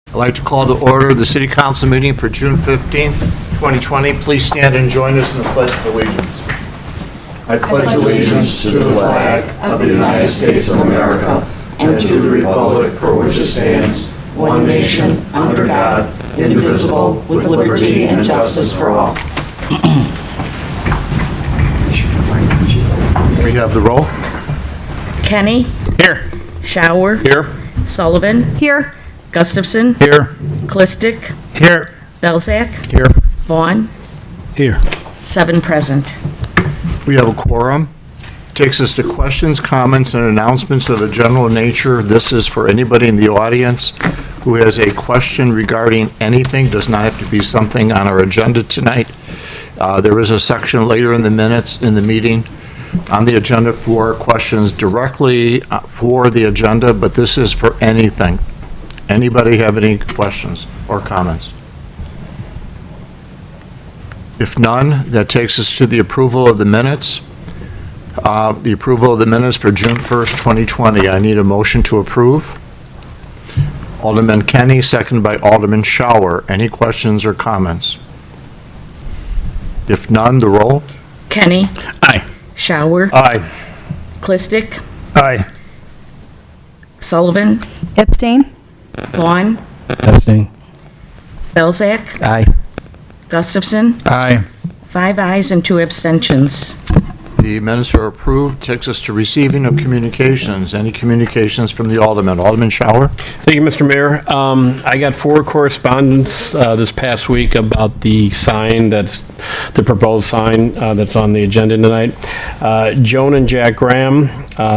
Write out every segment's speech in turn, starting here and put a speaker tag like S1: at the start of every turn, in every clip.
S1: I'd like to call to order the City Council meeting for June 15th, 2020. Please stand and join us in the Pledge of Allegiance. I pledge allegiance to the flag of the United States of America and to the republic for which it stands, one nation, under God, indivisible, with liberty and justice for all. We have the roll.
S2: Kenny?
S3: Here.
S2: Shower?
S3: Here.
S2: Sullivan?
S4: Here.
S2: Gustafson?
S3: Here.
S2: Clistic?
S3: Here.
S2: Belzak?
S3: Here.
S2: Vaughn?
S3: Here.
S2: 7 present.
S1: We have a quorum. Takes us to questions, comments, and announcements of a general nature. This is for anybody in the audience who has a question regarding anything. Does not have to be something on our agenda tonight. There is a section later in the minutes in the meeting on the agenda for questions directly for the agenda, but this is for anything. Anybody have any questions or comments? If none, that takes us to the approval of the minutes. The approval of the minutes for June 1st, 2020. I need a motion to approve. Alderman Kenny, seconded by Alderman Shower. Any questions or comments? If none, the roll.
S2: Kenny?
S3: Aye.
S2: Shower?
S3: Aye.
S2: Clistic?
S3: Aye.
S2: Sullivan?
S4: Abstain.
S2: Vaughn?
S3: Abstain.
S2: Belzak?
S3: Aye.
S2: Gustafson?
S3: Aye.
S2: 5 ayes and 2 abstentions.
S1: The minutes are approved. Takes us to receiving of communications. Any communications from the Alderman? Alderman Shower?
S3: Thank you, Mr. Mayor. I got 4 correspondence this past week about the sign that's the proposed sign that's on the agenda tonight. Joan and Jack Graham,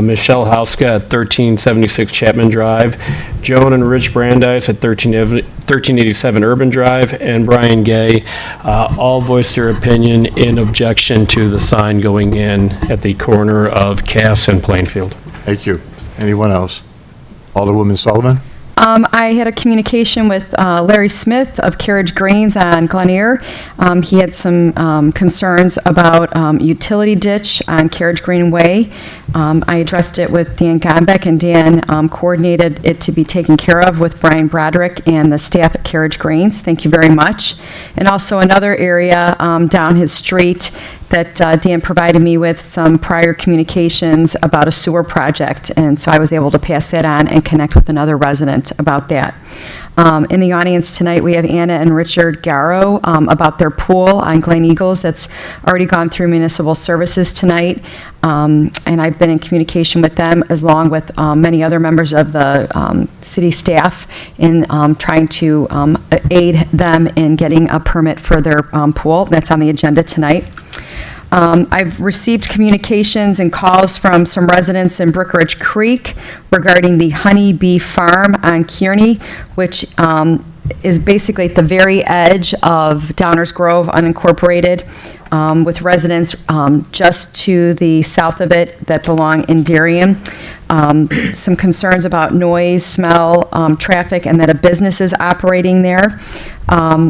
S3: Michelle Hauska at 1376 Chapman Drive, Joan and Rich Brandeis at 1387 Urban Drive, and Brian Gay all voiced their opinion in objection to the sign going in at the corner of Cass and Plainfield.
S1: Thank you. Anyone else? Alderwoman Sullivan?
S4: I had a communication with Larry Smith of Carriage Greens on Glen He had some concerns about utility ditch on Carriage Green Way. I addressed it with Dan Gombeck, and Dan coordinated it to be taken care of with Brian Broderick and the staff at Carriage Greens. Thank you very much. And also another area down his street that Dan provided me with some prior communications about a sewer project, and so I was able to pass that on and connect with another resident about that. In the audience tonight, we have Anna and Richard Garrow about their pool on Glen Eagles that's already gone through municipal services tonight, and I've been in communication with them along with many other members of the city staff in trying to aid them in getting a permit for their pool. That's on the agenda tonight. I've received communications and calls from some residents in Brickridge Creek regarding the Honey Bee Farm on Kearney, which is basically at the very edge of Downers Grove unincorporated, with residents just to the south of it that belong in Darien. Some concerns about noise, smell, traffic, and that a business is operating there.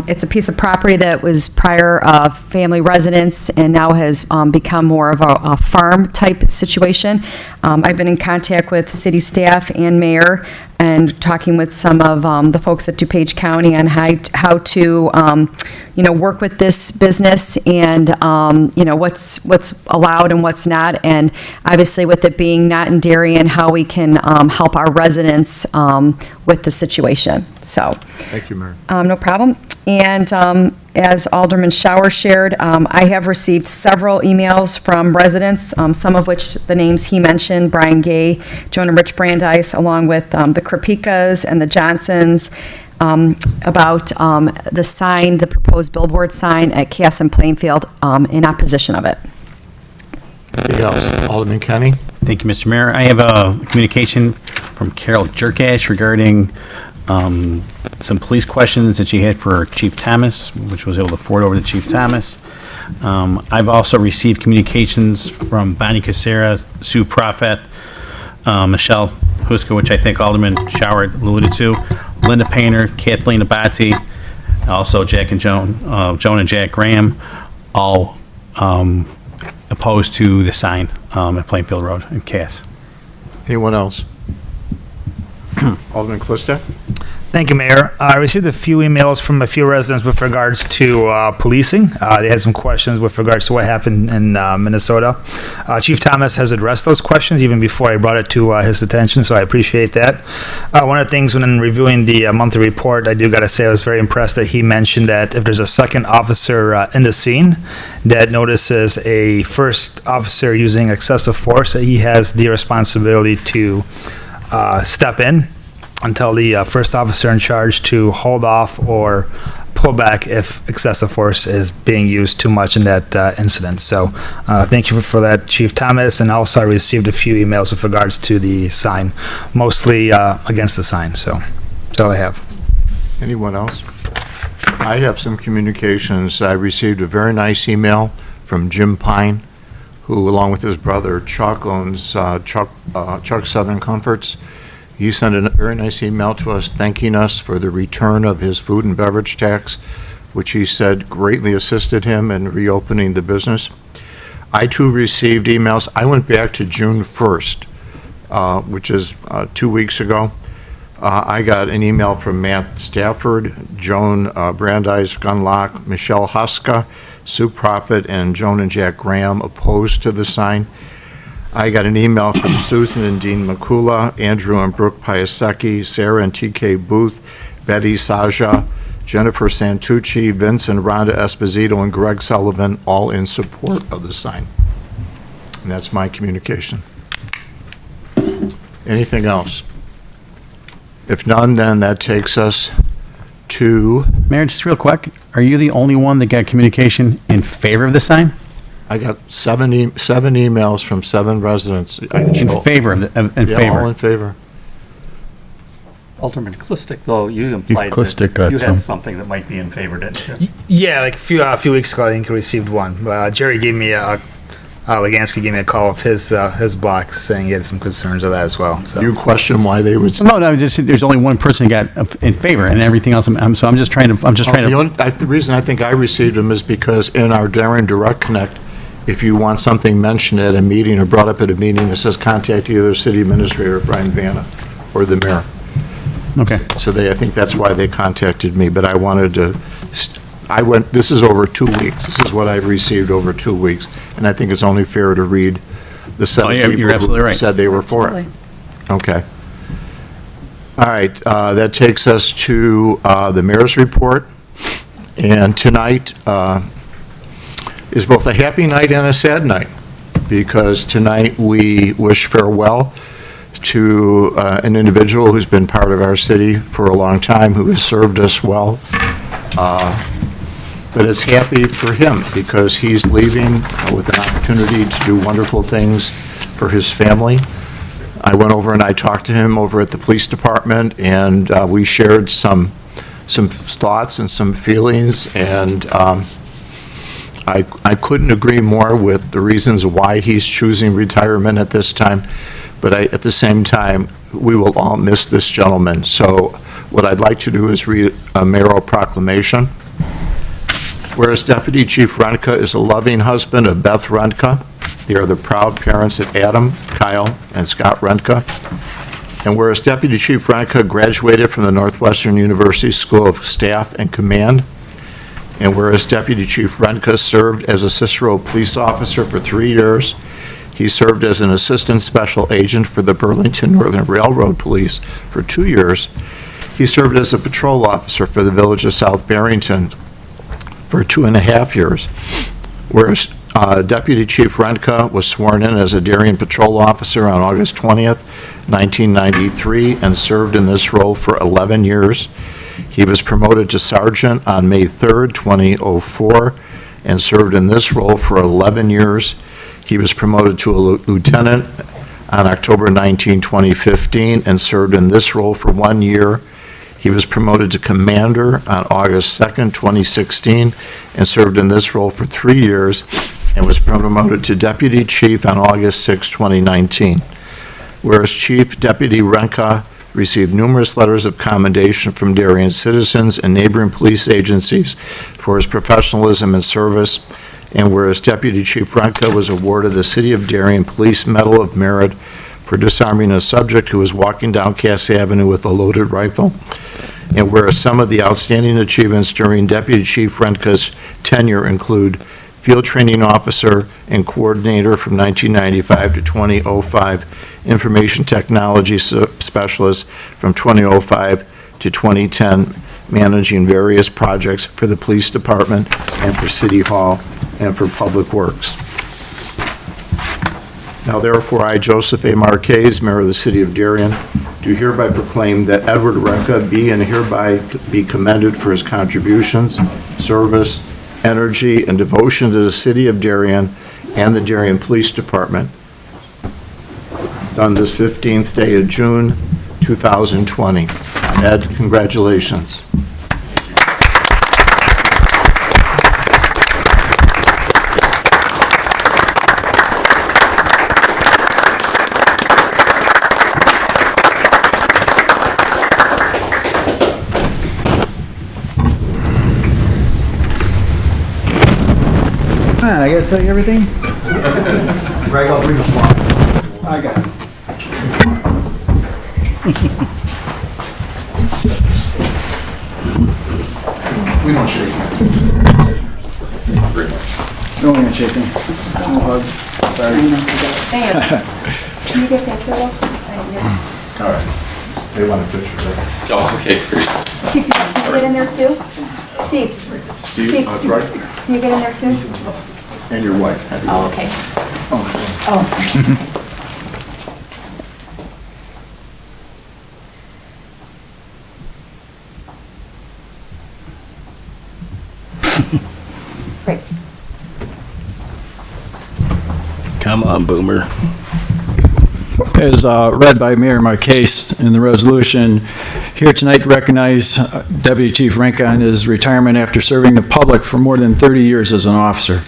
S4: It's a piece of property that was prior family residence and now has become more of a farm-type situation. I've been in contact with city staff and mayor and talking with some of the folks at DuPage County on how to, work with this business and, what's allowed and what's not. And obviously with it being not in Darien, how we can help our residents with the situation. So.
S1: Thank you, Mayor.
S4: No problem. And as Alderman Shower shared, I have received several emails from residents, some of which the names he mentioned, Brian Gay, Joan and Rich Brandeis, along with the Krapikas and the Johnsons, about the sign, the proposed billboard sign at Cass and Plainfield in opposition of it.
S1: Anything else? Alderman Kenny?
S5: Thank you, Mr. Mayor. I have a communication from Carol Jerkash regarding some police questions that she had for Chief Thomas, which was able to forward over to Chief Thomas. I've also received communications from Bonnie Casera, Sue Prophet, Michelle Huska, which I think Alderman Shower alluded to, Linda Painter, Kathleen Abati, also Jack and Joan and Jack Graham, all opposed to the sign at Plainfield Road in Cass.
S1: Anyone else? Alderman Klista?
S6: Thank you, Mayor. I received a few emails from a few residents with regards to policing. They had some questions with regards to what happened in Minnesota. Chief Thomas has addressed those questions even before I brought it to his attention, so I appreciate that. One of the things when reviewing the monthly report, I do got to say I was very impressed that he mentioned that if there's a second officer in the scene that notices a first officer using excessive force, that he has the responsibility to step in until the first officer in charge to hold off or pull back if excessive force is being used too much in that incident. So thank you for that, Chief Thomas. And also I received a few emails with regards to the sign, mostly against the sign. So that's all I have.
S1: Anyone else? I have some communications. I received a very nice email from Jim Pine, who, along with his brother Chuck, owns Chuck Southern Comforts. He sent a very nice email to us thanking us for the return of his food and beverage tax, which he said greatly assisted him in reopening the business. I too received emails. I went back to June 1st, which is 2 weeks ago. I got an email from Matt Stafford, Joan Brandeis Gunlock, Michelle Huska, Sue Prophet, and Joan and Jack Graham opposed to the sign. I got an email from Susan and Dean McCula, Andrew and Brooke Piasecki, Sarah and TK Booth, Betty Saja, Jennifer Santucci, Vince and Rhonda Esposito, and Greg Sullivan, all in support of the sign. And that's my communication. Anything else? If none, then that takes us to,
S5: Mayor, just real quick, are you the only one that got communication in favor of the sign?
S1: I got seven emails from 7 residents.
S5: In favor of the, in
S1: Yeah,
S5: favor?
S1: all in favor.
S7: Alderman Clistic, though, you implied
S5: Clistic
S7: that
S5: got
S7: you
S5: some.
S7: had something that might be in favor, didn't you?
S6: Yeah, like a few weeks ago, I think I received one. Jerry gave me Legansky gave me a call of his block saying he had some concerns of that as well. So.
S1: You question why they would.
S5: No, just, there's only one person that got in favor, and everything else, so I'm just trying to,
S1: The reason I think I received them is because in our Darien Direct Connect, if you want something mentioned at a meeting or brought up at a meeting, it says contact either the city administrator, Brian Vanna, or the mayor.
S5: okay.
S1: So I think that's why they contacted me, but I wanted to, this is over 2 weeks. This is what I've received over 2 weeks, and I think it's only fair to read the 7
S5: yeah, you're
S1: people
S5: absolutely
S1: who
S5: right.
S1: said they were for it.
S4: Absolutely.
S1: Okay. All right, that takes us to the mayor's report. And tonight is both a happy night and a sad night, because tonight we wish farewell to an individual who's been part of our city for a long time, who has served us well. But it's happy for him because he's leaving with an opportunity to do wonderful things for his family. I went over and I talked to him over at the police department, and we shared some thoughts and some feelings, and I couldn't agree more with the reasons why he's choosing retirement at this time, but at the same time, we will all miss this gentleman. So what I'd like to do is read a mayoral proclamation. Whereas Deputy Chief Rentka is a loving husband of Beth Rentka, they are the proud parents of Adam, Kyle, and Scott Rentka. And whereas Deputy Chief Rentka graduated from the Northwestern University School of Staff and Command, and whereas Deputy Chief Rentka served as a Cicero police officer for 3 years, he served as an assistant special agent for the Burlington Northern Railroad Police for 2 years. He served as a patrol officer for the village of South Barrington for 2.5 years. Whereas Deputy Chief Rentka was sworn in as a Darien patrol officer on August 20th, 1993, and served in this role for 11 years. He was promoted to sergeant on May 3rd, 2004, and served in this role for 11 years. He was promoted to a lieutenant on October 19, 2015, and served in this role for 1 year. He was promoted to commander on August 2nd, 2016, and served in this role for 3 years, and was promoted to deputy chief on August 6, 2019. Whereas Chief Deputy Rentka received numerous letters of commendation from Darien citizens and neighboring police agencies for his professionalism and service, and whereas Deputy Chief Rentka was awarded the City of Darien Police Medal of Merit for disarming a subject who was walking down Cass Avenue with a loaded rifle, and whereas some of the outstanding achievements during Deputy Chief Renka's tenure include Field Training Officer and Coordinator from 1995 to 2005, Information Technology Specialist from 2005 to 2010, managing various projects for the Police Department and for City Hall and for Public Works. Now therefore, I, Joseph A. Marquez, Mayor of the City of Darien, do hereby proclaim that Edward Renka be and hereby be commended for his contributions, service, energy, and devotion to the City of Darien and the Darien Police Department, done this 15th day of June, 2020. Ed, congratulations.
S8: Man, I gotta tell you everything?
S1: Greg, I'll bring the flag.
S8: I got it.
S1: We don't shake hands.
S8: No handshaking. No hug. Sorry.
S9: Can you get that pillow?
S1: All right. They want a picture, right?
S10: Oh, okay.
S9: Chief, can you get in there too? Chief,
S1: Steve,
S9: Chief.
S1: right?
S9: can you get in there too?
S1: And your wife.
S9: Oh, okay. Oh. Great.
S5: Come on, Boomer.
S8: As read by Mayor Marquez in the resolution, here tonight to recognize Deputy Chief Renka on his retirement after serving the public for more than 30 years as an officer.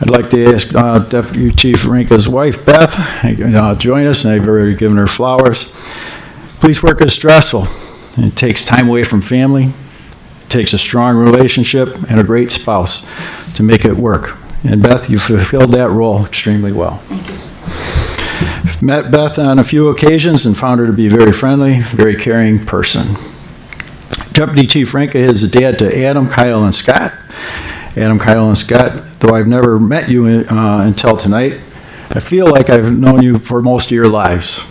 S8: I'd like to ask Deputy Chief Renka's wife, Beth, join us, and I've already given her flowers. Police work is stressful. It takes time away from family. It takes a strong relationship and a great spouse to make it work. And Beth, you fulfilled that role extremely well.
S9: Thank you.
S8: I've met Beth on a few occasions and found her to be a very friendly, very caring person. Deputy Chief Renka is a dad to Adam, Kyle, and Scott. Adam, Kyle, and Scott, though I've never met you until tonight, I feel like I've known you for most of your lives.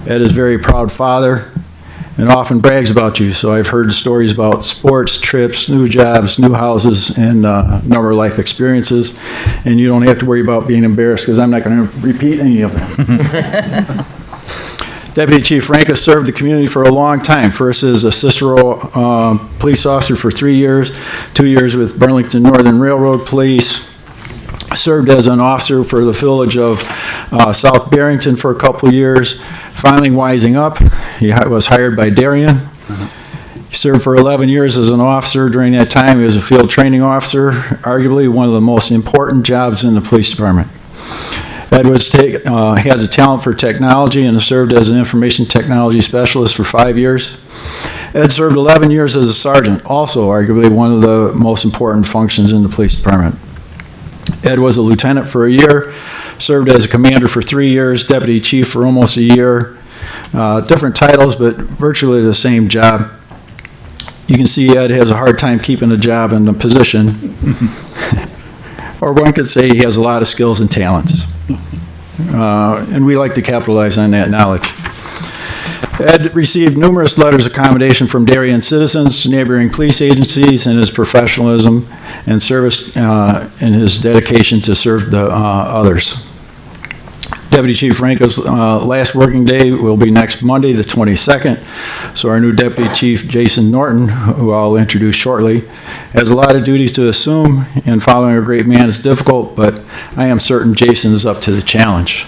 S8: Ed is a very proud father and often brags about you, so I've heard stories about sports, trips, new jobs, new houses, and a number of life experiences, and you don't have to worry about being embarrassed because I'm not going to repeat any of them. Deputy Chief Renka served the community for a long time, first as a Cicero police officer for 3 years, 2 years with Burlington Northern Railroad Police, served as an officer for the village of South Barrington for a couple of years. Finally wising up, he was hired by Darien. He served for 11 years as an officer. During that time, he was a field training officer, arguably one of the most important jobs in the police department. Ed has a talent for technology and has served as an information technology specialist for 5 years. Ed served 11 years as a sergeant, also arguably one of the most important functions in the police department. Ed was a lieutenant for a year, served as a commander for 3 years, deputy chief for almost a year. Different titles, but virtually the same job. You can see Ed has a hard time keeping a job and a position. Or one could say he has a lot of skills and talents. And we like to capitalize on that knowledge. Ed received numerous letters of commendation from Darien citizens, neighboring police agencies, and his professionalism and service and his dedication to serve the others. Deputy Chief Renka's last working day will be next Monday, the 22nd. So our new Deputy Chief, Jason Norton, who I'll introduce shortly, has a lot of duties to assume, and following a great man is difficult, but I am certain Jason is up to the challenge.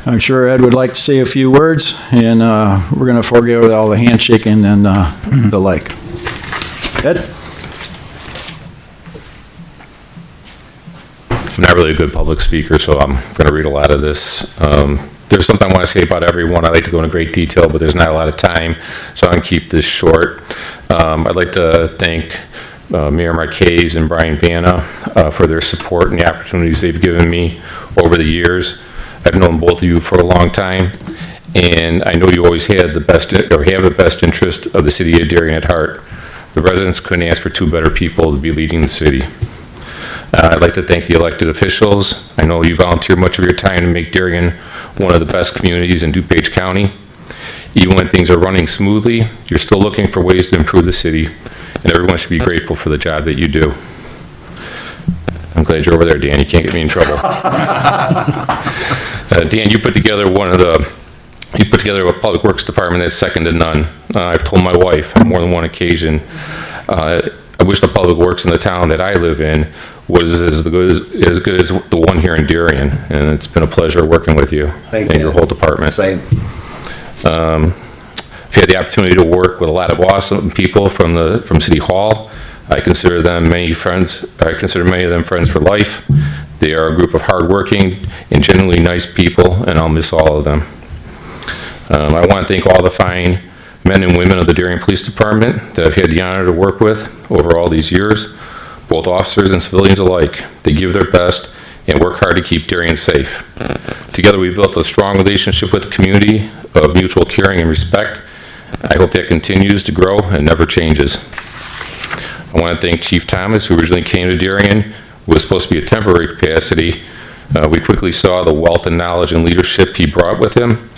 S8: I'm sure Ed would like to say a few words, and we're going to forego all the handshaking and the like. Ed?
S10: I'm not really a good public speaker, so I'm going to read a lot of this. There's something I want to say about everyone. I'd like to go into great detail, but there's not a lot of time, so I'm going to keep this short. I'd like to thank Mayor Marquez and Brian Vanna for their support and the opportunities they've given me over the years. I've known both of you for a long time, and I know you always had the best, or have the best interest of the city of Darien at heart. The residents couldn't ask for two better people to be leading the city. I'd like to thank the elected officials. I know you volunteer much of your time to make Darien one of the best communities in DuPage County. Even when things are running smoothly, you're still looking for ways to improve the city, and everyone should be grateful for the job that you do. I'm glad you're over there, Dan. You can't get me in trouble. Dan, you put together a public works department that's second to none. I've told my wife on more than one occasion, I wish the public works in the town that I live in was as good as the one here in Darien, and it's been a pleasure working with you and your whole department.
S8: Same.
S10: I've had the opportunity to work with a lot of awesome people from City Hall. I consider many of them friends for life. They are a group of hardworking and genuinely nice people, and I'll miss all of them. I want to thank all the fine men and women of the Darien Police Department that I've had the honor to work with over all these years, both officers and civilians alike. They give their best and work hard to keep Darien safe. Together we built a strong relationship with the community of mutual caring and respect. I hope that continues to grow and never changes. I want to thank Chief Thomas, who originally came to Darien, was supposed to be a temporary capacity. We quickly saw the wealth and knowledge and leadership he brought with him,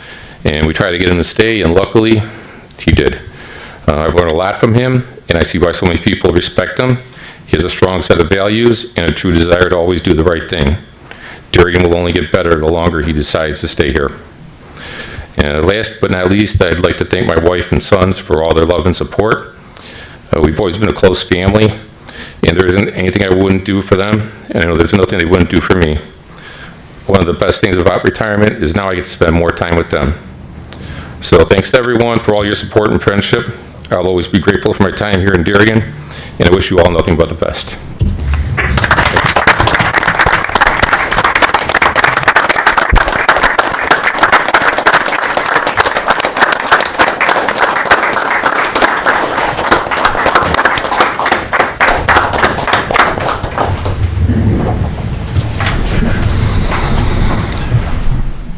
S10: and we tried to get him to stay, and luckily, he did. I've learned a lot from him, and I see why so many people respect him. He has a strong set of values and a true desire to always do the right thing. Darien will only get better the longer he decides to stay here. And last but not least, I'd like to thank my wife and sons for all their love and support. We've always been a close family, and there isn't anything I wouldn't do for them, and I know there's nothing they wouldn't do for me. One of the best things about retirement is now I get to spend more time with them. So thanks to everyone for all your support and friendship. I'll always be grateful for my time here in Darien, and I wish you all nothing but the best.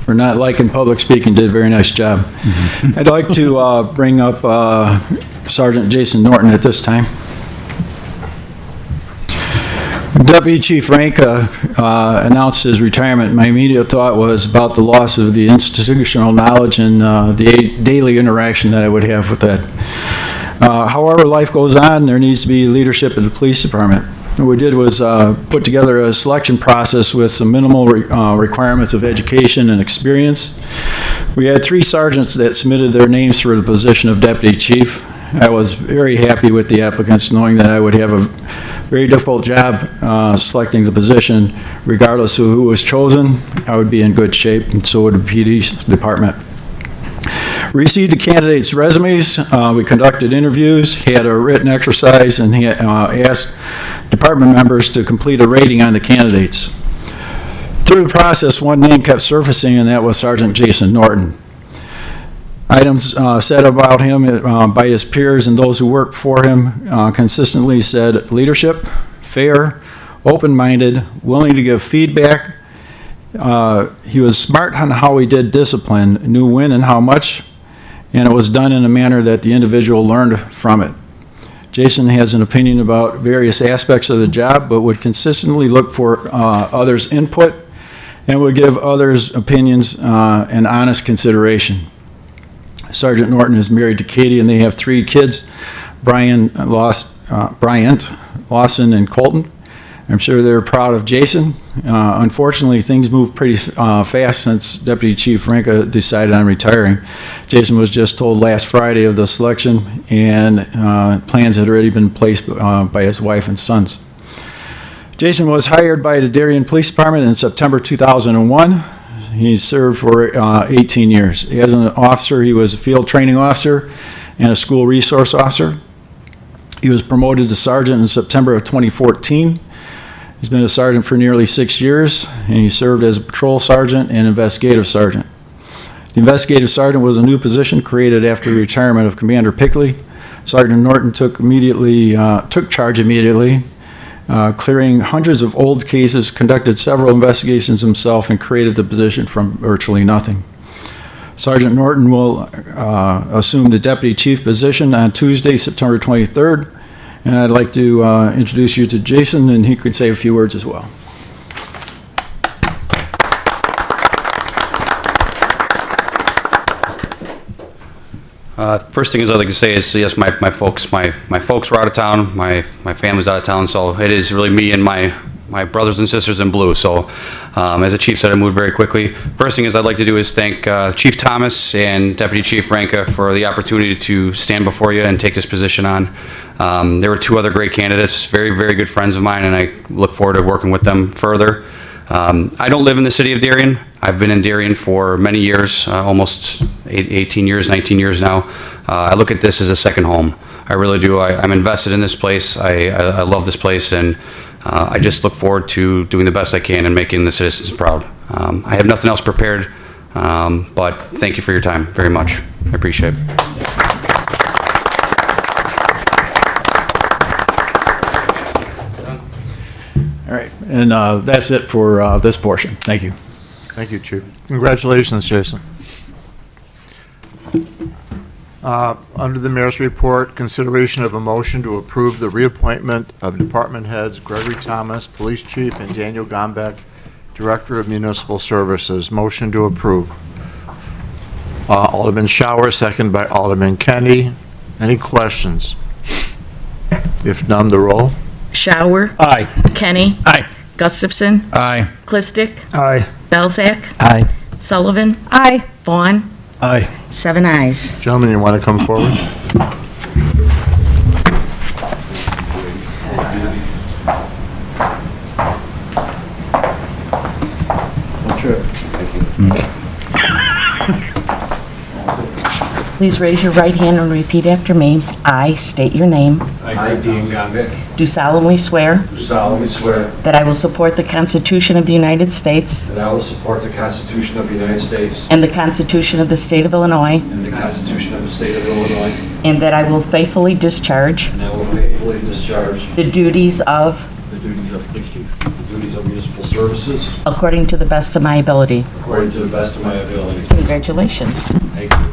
S8: For not liking public speaking, did a very nice job. I'd like to bring up Sergeant Jason Norton at this time. Deputy Chief Ranka announced his retirement. My immediate thought was about the loss of the institutional knowledge and the daily interaction that I would have with that. However, life goes on. There needs to be leadership in the police department. What we did was put together a selection process with some minimal requirements of education and experience. We had 3 sergeants that submitted their names for the position of deputy chief. I was very happy with the applicants, knowing that I would have a very difficult job selecting the position. Regardless of who was chosen, I would be in good shape, and so would the PD department. Received the candidates' resumes, we conducted interviews, had a written exercise, and asked department members to complete a rating on the candidates. Through the process, one name kept surfacing, and that was Sergeant Jason Norton. Items said about him by his peers and those who worked for him consistently said leadership, fair, open-minded, willing to give feedback. He was smart on how he did discipline, knew when and how much, and it was done in a manner that the individual learned from it. Jason has an opinion about various aspects of the job, but would consistently look for others' input and would give others' opinions an honest consideration. Sergeant Norton is married to Katie, and they have 3 kids, Bryant, Lawson, and Colton. I'm sure they're proud of Jason. Unfortunately, things moved pretty fast since Deputy Chief Ranka decided on retiring. Jason was just told last Friday of the selection, and plans had already been placed by his wife and sons. Jason was hired by the Darien Police Department in September 2001. He served for 18 years. As an officer, he was a field training officer and a school resource officer. He was promoted to sergeant in September of 2014. He's been a sergeant for nearly 6 years, and he served as a patrol sergeant and investigative sergeant. The investigative sergeant was a new position created after the retirement of Commander Pickley. Sergeant Norton took charge immediately, clearing hundreds of old cases, conducted several investigations himself, and created the position from virtually nothing. Sergeant Norton will assume the deputy chief position on Tuesday, September 23rd. And I'd like to introduce you to Jason, and he could say a few words as well.
S11: First thing I'd like to say is, yes, my folks were out of town, my family's out of town, so it is really me and my brothers and sisters in blue. So, as the chief said, I moved very quickly. First thing I'd like to do is thank Chief Thomas and Deputy Chief Ranka for the opportunity to stand before you and take this position on. There were two other great candidates, very, very good friends of mine, and I look forward to working with them further. I don't live in the city of Darien. I've been in Darien for many years, almost 18 years, 19 years now. I look at this as a second home. I really do. I'm invested in this place. I love this place, and I just look forward to doing the best I can and making the citizens proud. I have nothing else prepared, but thank you for your time very much. I appreciate it.
S8: All right, and that's it for this portion. Thank you.
S1: Thank you, Chief. Congratulations, Jason. Under the mayor's report, consideration of a motion to approve the reappointment of department heads Gregory Thomas, Police Chief, and Daniel Gombeck, Director of Municipal Services. Motion to approve. Alderman Shower, second by Alderman Kenny. Any questions? If none, the roll.
S2: Shower.
S3: Aye.
S2: Kenny.
S3: Aye.
S2: Gustafson.
S5: Aye.
S2: Clistic.
S6: Aye.
S2: Belzak.
S8: Aye.
S2: Sullivan.
S4: Aye.
S2: Vaughn.
S8: Aye.
S2: 7 ayes.
S1: Gentlemen, you want to come forward?
S2: Please raise your right hand and repeat after me. I state your name.
S12: I, Dean Gombeck,
S2: Do solemnly swear
S12: do solemnly swear
S2: that I will support the Constitution of the United States
S12: that I will support the Constitution of the United States
S2: and the Constitution of the State of Illinois,
S12: and the Constitution of the State of Illinois,
S2: and that I will faithfully discharge
S12: and I will faithfully discharge
S2: the duties of
S12: the duties of police chief, the duties of municipal services,
S2: according to the best of my ability.
S12: according to the best of my ability.
S2: Congratulations.
S12: Thank you.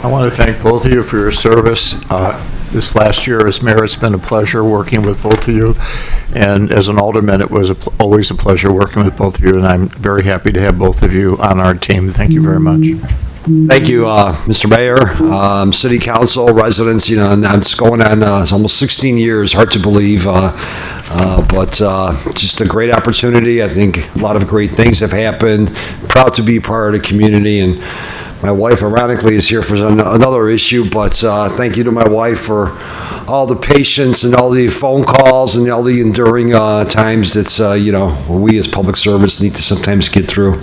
S1: I want to thank both of you for your service. This last year as mayor, it's been a pleasure working with both of you. And as an alderman, it was always a pleasure working with both of you, and I'm very happy to have both of you on our team. Thank you very much.
S13: Thank you, Mr. Mayor, City Council, residents, and it's going on almost 16 years, hard to believe, but just a great opportunity. I think a lot of great things have happened. Proud to be part of the community, and my wife, ironically, is here for another issue, but thank you to my wife for all the patience and all the phone calls and all the enduring times that's, we as public servants need to sometimes get through.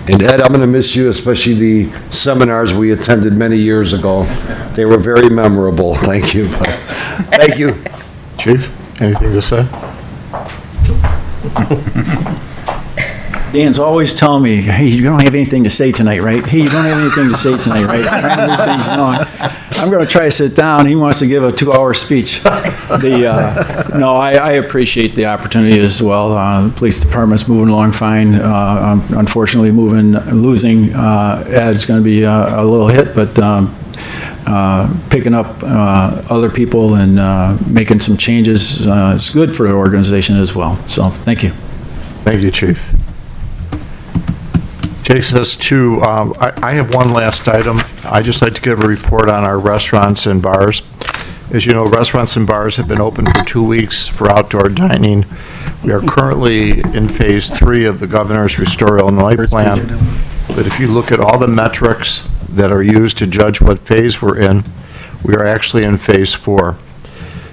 S13: And Ed, I'm going to miss you, especially the seminars we attended many years ago. They were very memorable. Thank you. Thank you.
S1: Chief, anything to say?
S8: Dan's always telling me, hey, you don't have anything to say tonight, right? Hey, you don't have anything to say tonight, right? Trying to move things along. I'm going to try to sit down. He wants to give a 2-hour speech. No, I appreciate the opportunity as well. The police department's moving along fine. Unfortunately, losing Ed's going to be a little hit, but picking up other people and making some changes is good for the organization as well. So, thank you.
S1: Thank you, Chief. Takes us to, I have one last item. I'd just like to give a report on our restaurants and bars. As you know, restaurants and bars have been open for 2 weeks for outdoor dining. We are currently in Phase 3 of the Governor's Restore Illinois plan. But if you look at all the metrics that are used to judge what phase we're in, we are actually in Phase 4.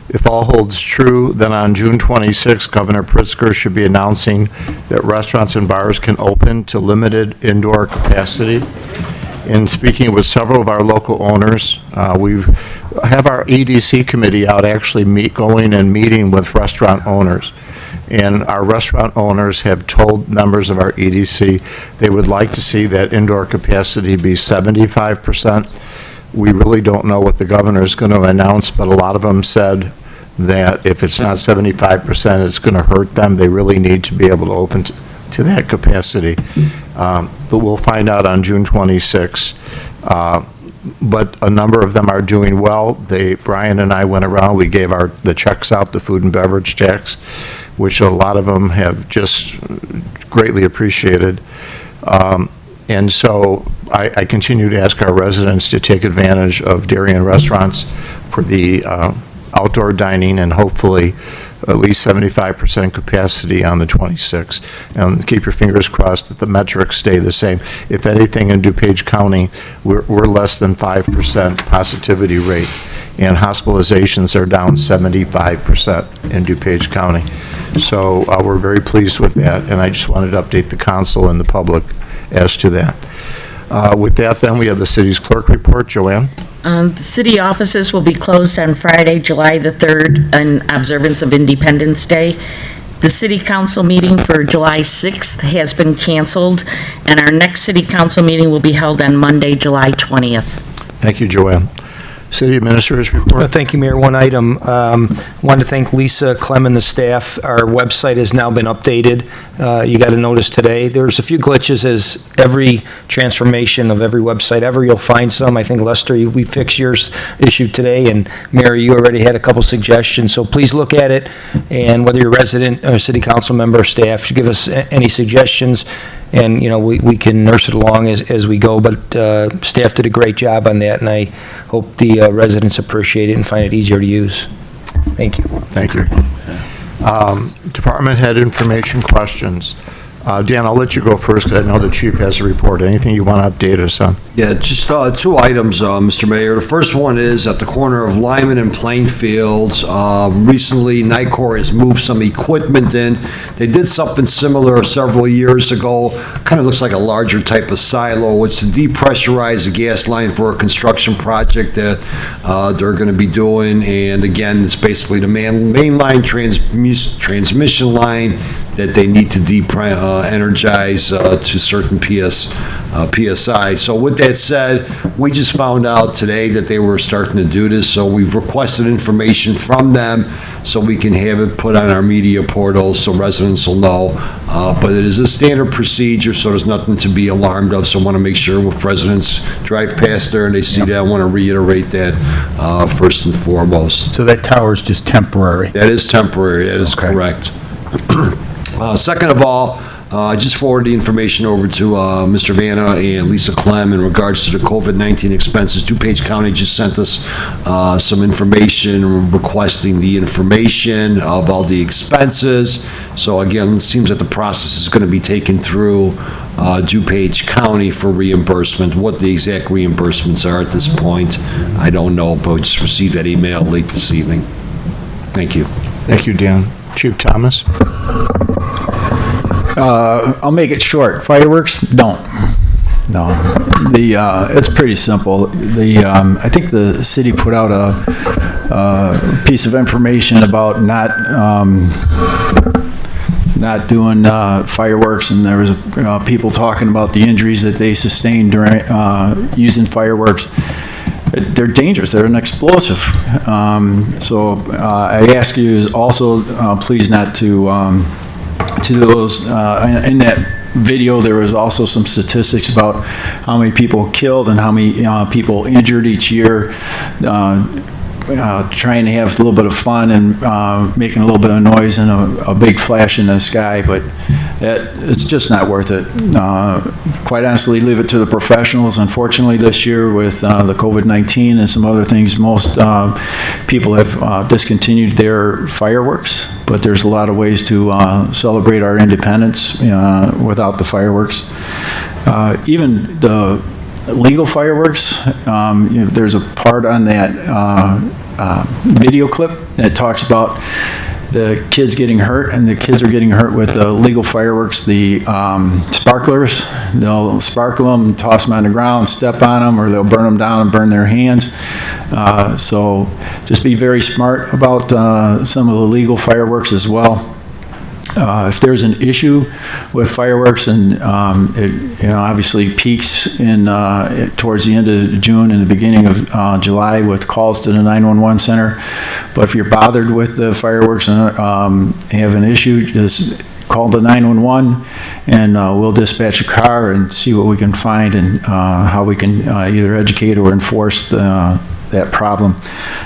S1: If all holds true, then on June 26, Governor Pritzker should be announcing that restaurants and bars can open to limited indoor capacity. In speaking with several of our local owners, we have our EDC committee out actually going and meeting with restaurant owners. And our restaurant owners have told members of our EDC they would like to see that indoor capacity be 75%. We really don't know what the governor is going to announce, but a lot of them said that if it's not 75%, it's going to hurt them. They really need to be able to open to that capacity. But we'll find out on June 26. But a number of them are doing well. Brian and I went around, we gave the checks out, the food and beverage tax, which a lot of them have just greatly appreciated. And so I continue to ask our residents to take advantage of Darien restaurants for the outdoor dining and hopefully at least 75% capacity on the 26th. And keep your fingers crossed that the metrics stay the same. If anything, in DuPage County, we're less than 5% positivity rate, and hospitalizations are down 75% in DuPage County. So we're very pleased with that, and I just wanted to update the council and the public as to that. With that, then, we have the city's clerk report. Joanne?
S2: The city offices will be closed on Friday, July the 3rd, in observance of Independence Day. The city council meeting for July 6th has been canceled, and our next city council meeting will be held on Monday, July 20th.
S1: Thank you, Joanne. City Administrator's report.
S14: Thank you, Mayor. One item, wanted to thank Lisa Clem and the staff. Our website has now been updated. You got a notice today. There's a few glitches as every transformation of every website ever. You'll find some. I think, Lester, we fixed yours issued today, and Mary, you already had a couple suggestions. So please look at it, and whether you're a resident or city council member or staff, give us any suggestions, and, you know, we can nurse it along as we go. But staff did a great job on that, and I hope the residents appreciate it and find it easier to use. Thank you.
S1: Thank you. Department head information questions. Dan, I'll let you go first because I know the chief has a report. Anything you want to update us on?
S13: Yeah, just two items, Mr. Mayor. The first one is at the corner of Lyman and Plainfield. Recently, Nicor has moved some equipment in. They did something similar several years ago. Kind of looks like a larger type of silo. It's to depressurize the gas line for a construction project that they're going to be doing. And again, it's basically the mainline transmission line that they need to energize to certain PSI. So with that said, we just found out today that they were starting to do this, so we've requested information from them so we can have it put on our media portal so residents will know. But it is a standard procedure, so there's nothing to be alarmed of, so I want to make sure if residents drive past there and they see that, I want to reiterate that first and foremost.
S15: So that tower is just temporary?
S13: That is temporary, that is correct. Second of all, I just forwarded the information over to Mr. Vanna and Lisa Clem in regards to the COVID-19 expenses. DuPage County just sent us some information requesting the information of all the expenses. So again, it seems that the process is going to be taken through DuPage County for reimbursement. What the exact reimbursements are at this point, I don't know, but we just received that email late this evening. Thank you.
S1: Thank you, Dan. Chief Thomas?
S8: I'll make it short. Fireworks, don't. No. It's pretty simple. I think the city put out a piece of information about not doing fireworks, and there was people talking about the injuries that they sustained during using fireworks. They're dangerous. They're an explosive. So I ask you also, please not to those, in that video, there was also some statistics about how many people killed and how many people injured each year, trying to have a little bit of fun and making a little bit of noise and a big flash in the sky, but it's just not worth it. Quite honestly, leave it to the professionals. Unfortunately, this year with the COVID-19 and some other things, most people have discontinued their fireworks, but there's a lot of ways to celebrate our independence without the fireworks. Even the legal fireworks, there's a part on that video clip that talks about the kids getting hurt, and the kids are getting hurt with the legal fireworks, the sparklers. They'll sparkle them, toss them on the ground, step on them, or they'll burn them down and burn their hands. So just be very smart about some of the legal fireworks as well. If there's an issue with fireworks and it obviously peaks in towards the end of June and the beginning of July with calls to the 911 center, but if you're bothered with the fireworks and have an issue, just call the 911 and we'll dispatch a car and see what we can find and how we can either educate or enforce that problem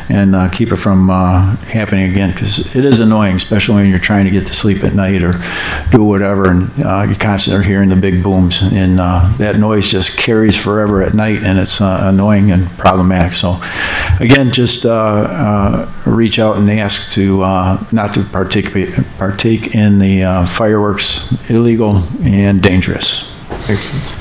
S8: and keep it from happening again, because it is annoying, especially when you're trying to get to sleep at night or do whatever and you constantly are hearing the big booms, and that noise just carries forever at night, and it's annoying and problematic. So again, just reach out and ask to not to partake in the fireworks, illegal and dangerous.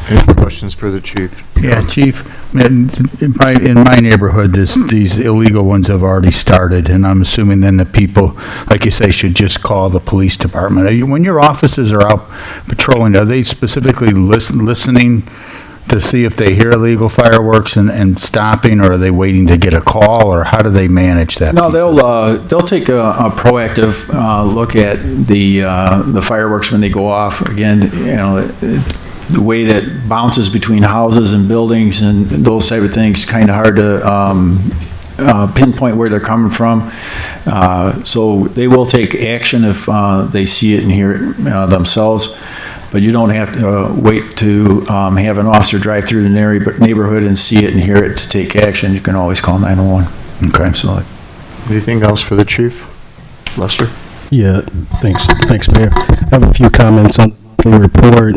S1: Any questions for the chief?
S15: Yeah, Chief, in my neighborhood, these illegal ones have already started, and I'm assuming then the people, like you say, should just call the police department. When your officers are out patrolling, are they specifically listening to see if they hear illegal fireworks and stopping, or are they waiting to get a call, or how do they manage that?
S8: No, they'll take a proactive look at the fireworks when they go off. Again, the way that bounces between houses and buildings and those type of things, kind of hard to pinpoint where they're coming from. So they will take action if they see it and hear it themselves. But you don't have to wait to have an officer drive through the neighborhood and see it and hear it to take action. You can always call 911.
S1: Okay. Absolutely. Anything else for the chief? Lester?
S16: Yeah, thanks, Mayor. I have a few comments on the report.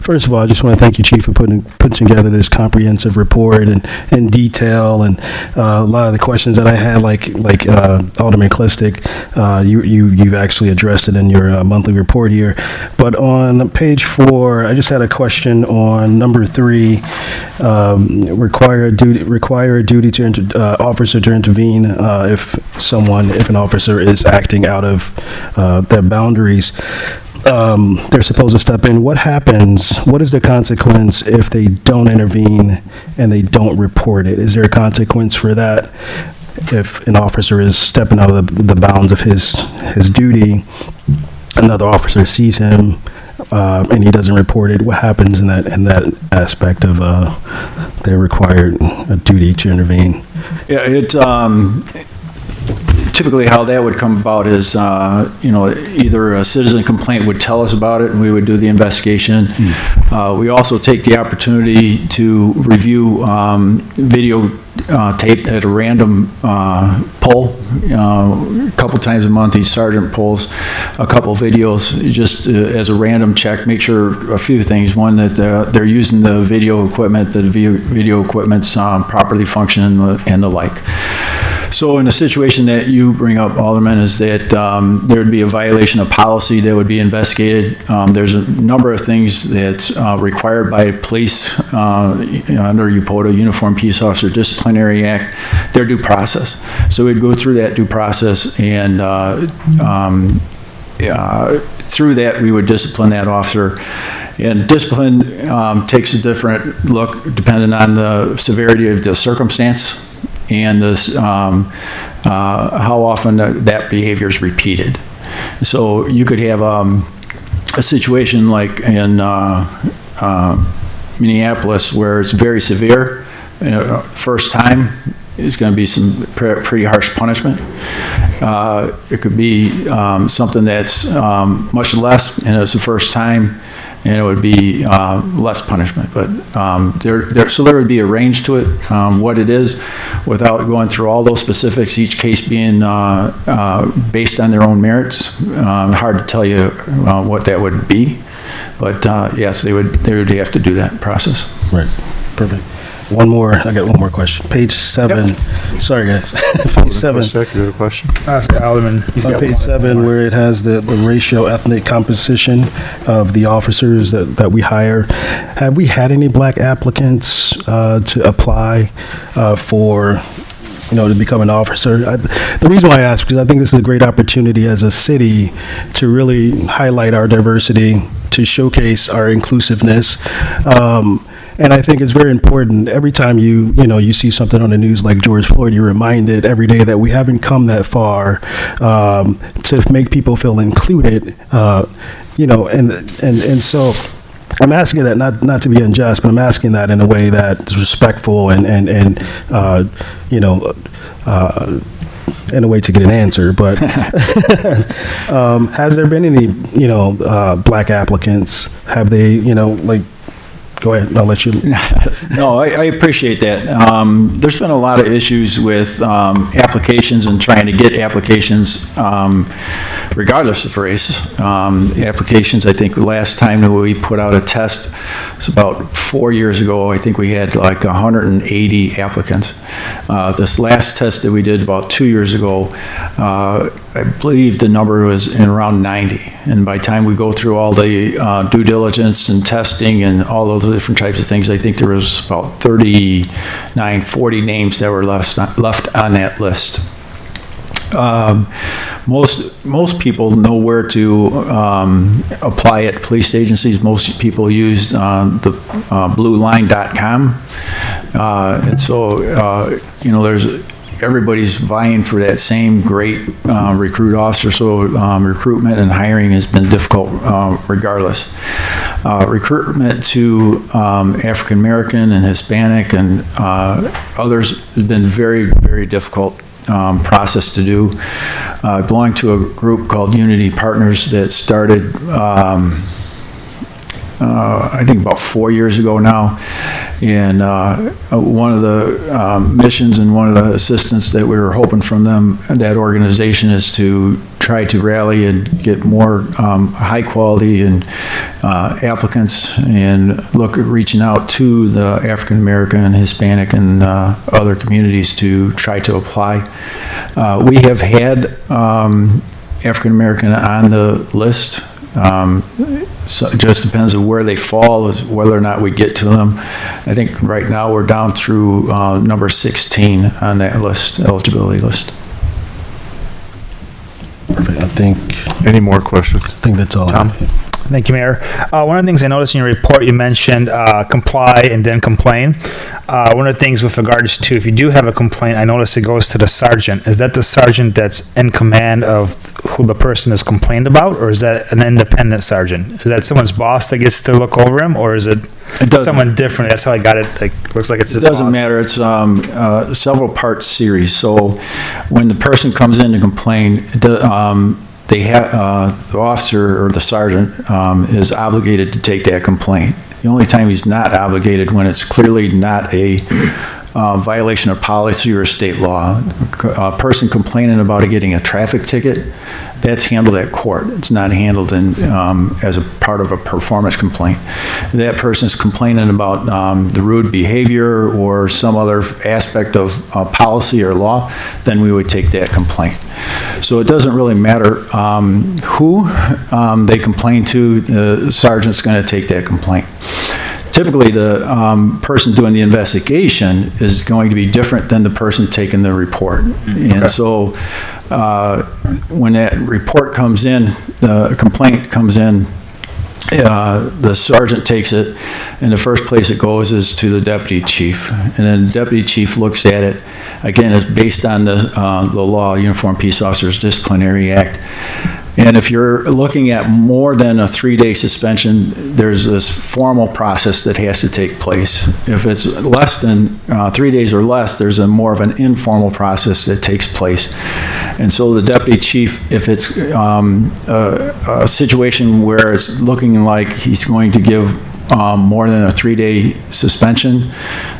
S16: First of all, I just want to thank you, Chief, for putting together this comprehensive report and in detail, and a lot of the questions that I had, like Alderman Klistic, you've actually addressed it in your monthly report here. But on page 4, I just had a question on number 3, require a duty to officer to intervene if an officer is acting out of their boundaries. They're supposed to step in. What happens? What is the consequence if they don't intervene and they don't report it? Is there a consequence for that? If an officer is stepping out of the bounds of his duty, another officer sees him and he doesn't report it, what happens in that aspect of their required duty to intervene?
S8: Yeah, it's typically how that would come about is, either a citizen complaint would tell us about it and we would do the investigation. We also take the opportunity to review video tape at a random pull. A couple times a month, each sergeant pulls a couple videos just as a random check, make sure a few things. One, that they're using the video equipment, that the video equipment's properly functioning and the like. So in a situation that you bring up, Alderman, is that there would be a violation of policy that would be investigated. There's a number of things that's required by police under UPOTA, Uniform Peace Officer Disciplinary Act, their due process. So we'd go through that due process, and through that we would discipline that officer. And discipline takes a different look depending on the severity of the circumstance and this, how often that behavior is repeated. So you could have a situation like in Minneapolis where it's very severe. First time is going to be some pretty harsh punishment. It could be something that's much less, and it's the first time, and it would be less punishment. But so there would be a range to it, what it is, without going through all those specifics, each case being based on their own merits. Hard to tell you what that would be, but yes, they would have to do that process.
S16: Right, perfect. I got one more question. Page 7. Yep. Sorry, guys. Page 7.
S1: You have a question?
S6: Alderman.
S16: On page 7, where it has the racial ethnic composition of the officers that we hire, have we had any black applicants to apply for, to become an officer? The reason why I ask, because I think this is a great opportunity as a city to really highlight our diversity, to showcase our inclusiveness. And I think it's very important every time you see something on the news like George Floyd, you're reminded every day that we haven't come that far to make people feel included, and so I'm asking that not to be unjust, but I'm asking that in a way that is respectful and in a way to get an answer. But has there been any black applicants? Have they Go ahead, I'll let you.
S8: No, I appreciate that. There's been a lot of issues with applications and trying to get applications regardless of race. Applications, I think the last time that we put out a test was about 4 years ago. I think we had like 180 applicants. This last test that we did about 2 years ago, I believe the number was in around 90. And by the time we go through all the due diligence and testing and all those different types of things, I think there was about 39, 40 names that were left on that list. Most people know where to apply at police agencies. Most people use the blueline.com. And so, everybody's vying for that same great recruit officer, so recruitment and hiring has been difficult regardless. Recruitment to African American and Hispanic and others has been very, very difficult process to do. I belong to a group called Unity Partners that started I think about 4 years ago now, and one of the missions and one of the assistance that we were hoping from them, that organization, is to try to rally and get more high quality and applicants, and look at reaching out to the African American and Hispanic and other communities to try to apply. We have had African American on the list. So it just depends on where they fall, as whether or not we get to them. I think right now we're down through number 16 on that list, eligibility list.
S16: Perfect. I think.
S1: Any more questions?
S16: I think that's all.
S6: Tom? Thank you, Mayor. One of the things I noticed in your report, you mentioned comply and then complain. One of the things with regards to, if you do have a complaint, I noticed it goes to the sergeant. Is that the sergeant that's in command of who the person is complained about, or is that an independent sergeant? Is that someone's boss that gets to look over him, or is it someone different? That's how I got it. Looks like it's his
S8: It doesn't
S6: boss.
S8: matter. It's several part series. So when the person comes in to complain, they have the officer or the sergeant is obligated to take that complaint. The only time he's not obligated when it's clearly not a violation of policy or state law. A person complaining about getting a traffic ticket, that's handled at court. It's not handled as a part of a performance complaint. If that person is complaining about the rude behavior or some other aspect of policy or law, then we would take that complaint. So it doesn't really matter who they complain to, the sergeant's going to take that complaint. Typically, the person doing the investigation is going to be different than the person taking the report. And so when that report comes in, the complaint comes in, the sergeant takes it, and the first place it goes is to the deputy chief. And then the deputy chief looks at it. Again, it's based on the law, Uniform Peace Officers Disciplinary Act. And if you're looking at more than a 3-day suspension, there's this formal process that has to take place. If it's less than 3 days or less, there's more of an informal process that takes place. And so the deputy chief, if it's a situation where it's looking like he's going to give more than a 3-day suspension,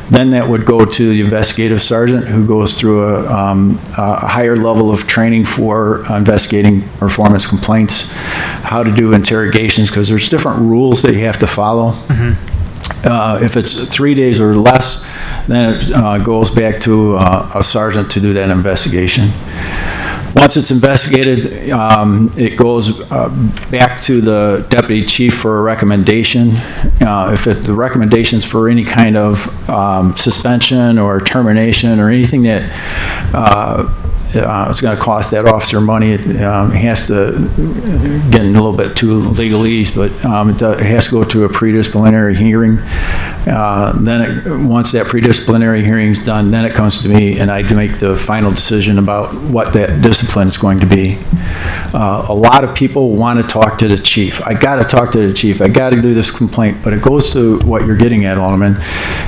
S8: then that would go to the investigative sergeant, who goes through a higher level of training for investigating performance complaints, how to do interrogations, because there's different rules that you have to follow. If it's 3 days or less, then it goes back to a sergeant to do that investigation. Once it's investigated, it goes back to the deputy chief for a recommendation. If the recommendation's for any kind of suspension or termination or anything that it's going to cost that officer money. It has to, getting a little bit too legalese, but it has to go to a predisciplinary hearing. Once that predisciplinary hearing is done, then it comes to me, and I do make the final decision about what that discipline is going to be. A lot of people want to talk to the chief. I got to talk to the chief. I got to do this complaint, but it goes to what you're getting at, Alderman,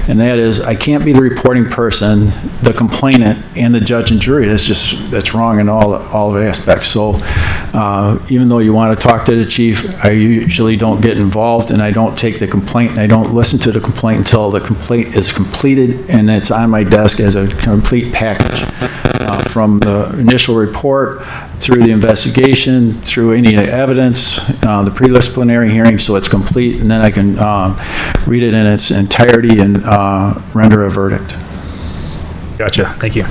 S8: and that is I can't be the reporting person, the complainant, and the judge and jury. That's wrong in all aspects. So even though you want to talk to the chief, I usually don't get involved, and I don't take the complaint, and I don't listen to the complaint until the complaint is completed and it's on my desk as a complete package. From the initial report, through the investigation, through any evidence, the predisciplinary hearing, so it's complete, and then I can read it in its entirety and render a verdict.
S6: Gotcha. Thank you.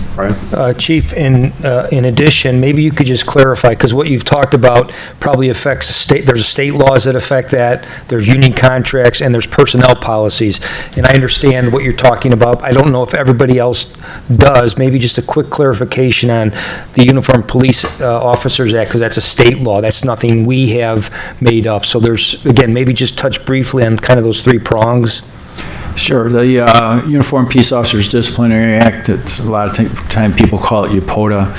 S14: Chief, in addition, maybe you could just clarify, because what you've talked about probably affects state, there's state laws that affect that, there's union contracts, and there's personnel policies. And I understand what you're talking about. I don't know if everybody else does. Maybe just a quick clarification on the Uniform Police Officers Act, because that's a state law. That's nothing we have made up. So there's, again, maybe just touch briefly on kind of those three prongs.
S8: Sure. The Uniform Peace Officers Disciplinary Act, it's a lot of time people call it UPOTA.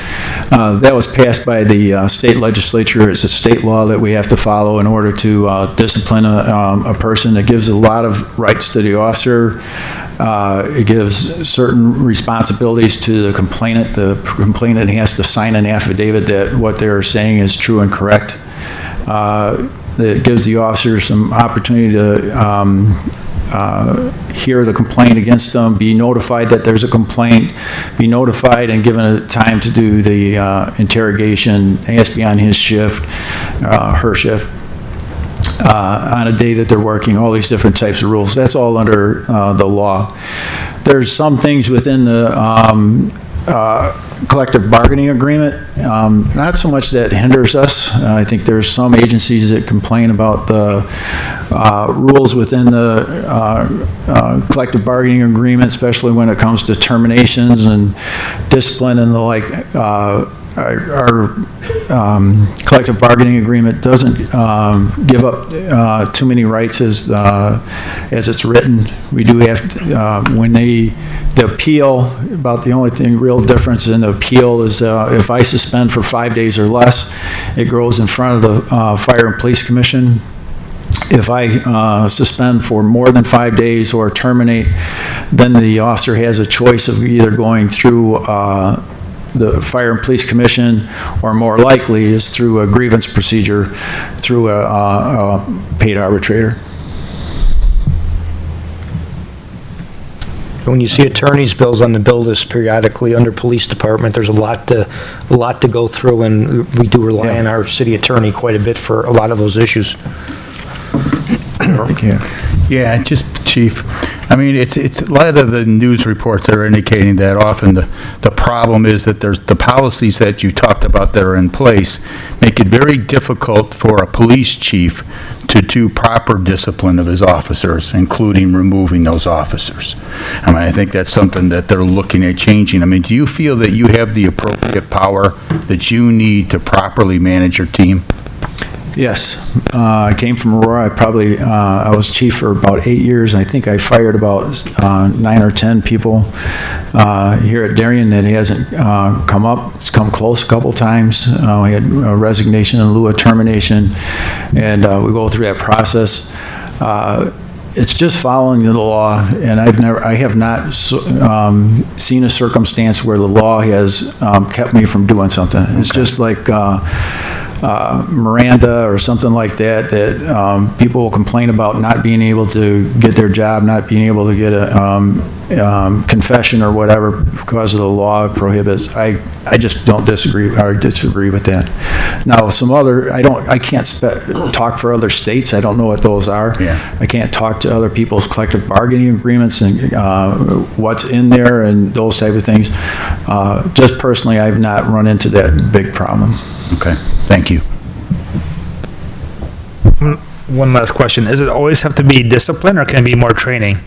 S8: That was passed by the state legislature. It's a state law that we have to follow in order to discipline a person. It gives a lot of rights to the officer. It gives certain responsibilities to the complainant. The complainant has to sign an affidavit that what they're saying is true and correct. It gives the officer some opportunity to hear the complaint against them, be notified that there's a complaint, be notified and given a time to do the interrogation. It has to be on his shift, her shift, on a day that they're working, all these different types of rules. That's all under the law. There's some things within the collective bargaining agreement, not so much that hinders us. I think there's some agencies that complain about the rules within the collective bargaining agreement, especially when it comes to terminations and discipline and the like. Our collective bargaining agreement doesn't give up too many rights as it's written. We do have to, when the appeal, about the only thing real difference in the appeal is if I suspend for 5 days or less, it goes in front of the Fire and Police Commission. If I suspend for more than 5 days or terminate, then the officer has a choice of either going through the Fire and Police Commission, or more likely is through a grievance procedure through a paid arbitrator.
S14: When you see attorney's bills on the bill list periodically under police department, there's a lot to go through, and we do rely on our city attorney quite a bit for a lot of those issues.
S8: Thank you.
S15: Yeah, just, Chief, I mean, it's a lot of the news reports are indicating that often the problem is that there's the policies that you talked about that are in place make it very difficult for a police chief to do proper discipline of his officers, including removing those officers. I mean, I think that's something that they're looking at changing. I mean, do you feel that you have the appropriate power that you need to properly manage your team?
S8: Yes. I came from Aurora. I was chief for about 8 years. I think I fired about 9 or 10 people here at Darien that hasn't come up. It's come close a couple times. We had a resignation in lieu of termination, and we go through that process. It's just following the law, and I have not seen a circumstance where the law has kept me from doing something. It's just like Miranda or something like that, that people will complain about not being able to get their job, not being able to get a confession or whatever because of the law prohibits. I just don't disagree with that. Now, some other, I can't talk for other states. I don't know what those are.
S15: Yeah.
S8: I can't talk to other people's collective bargaining agreements and what's in there and those type of things. Just personally, I've not run into that big problem.
S15: Okay, thank you.
S6: One last question. Does it always have to be discipline, or can it be more training?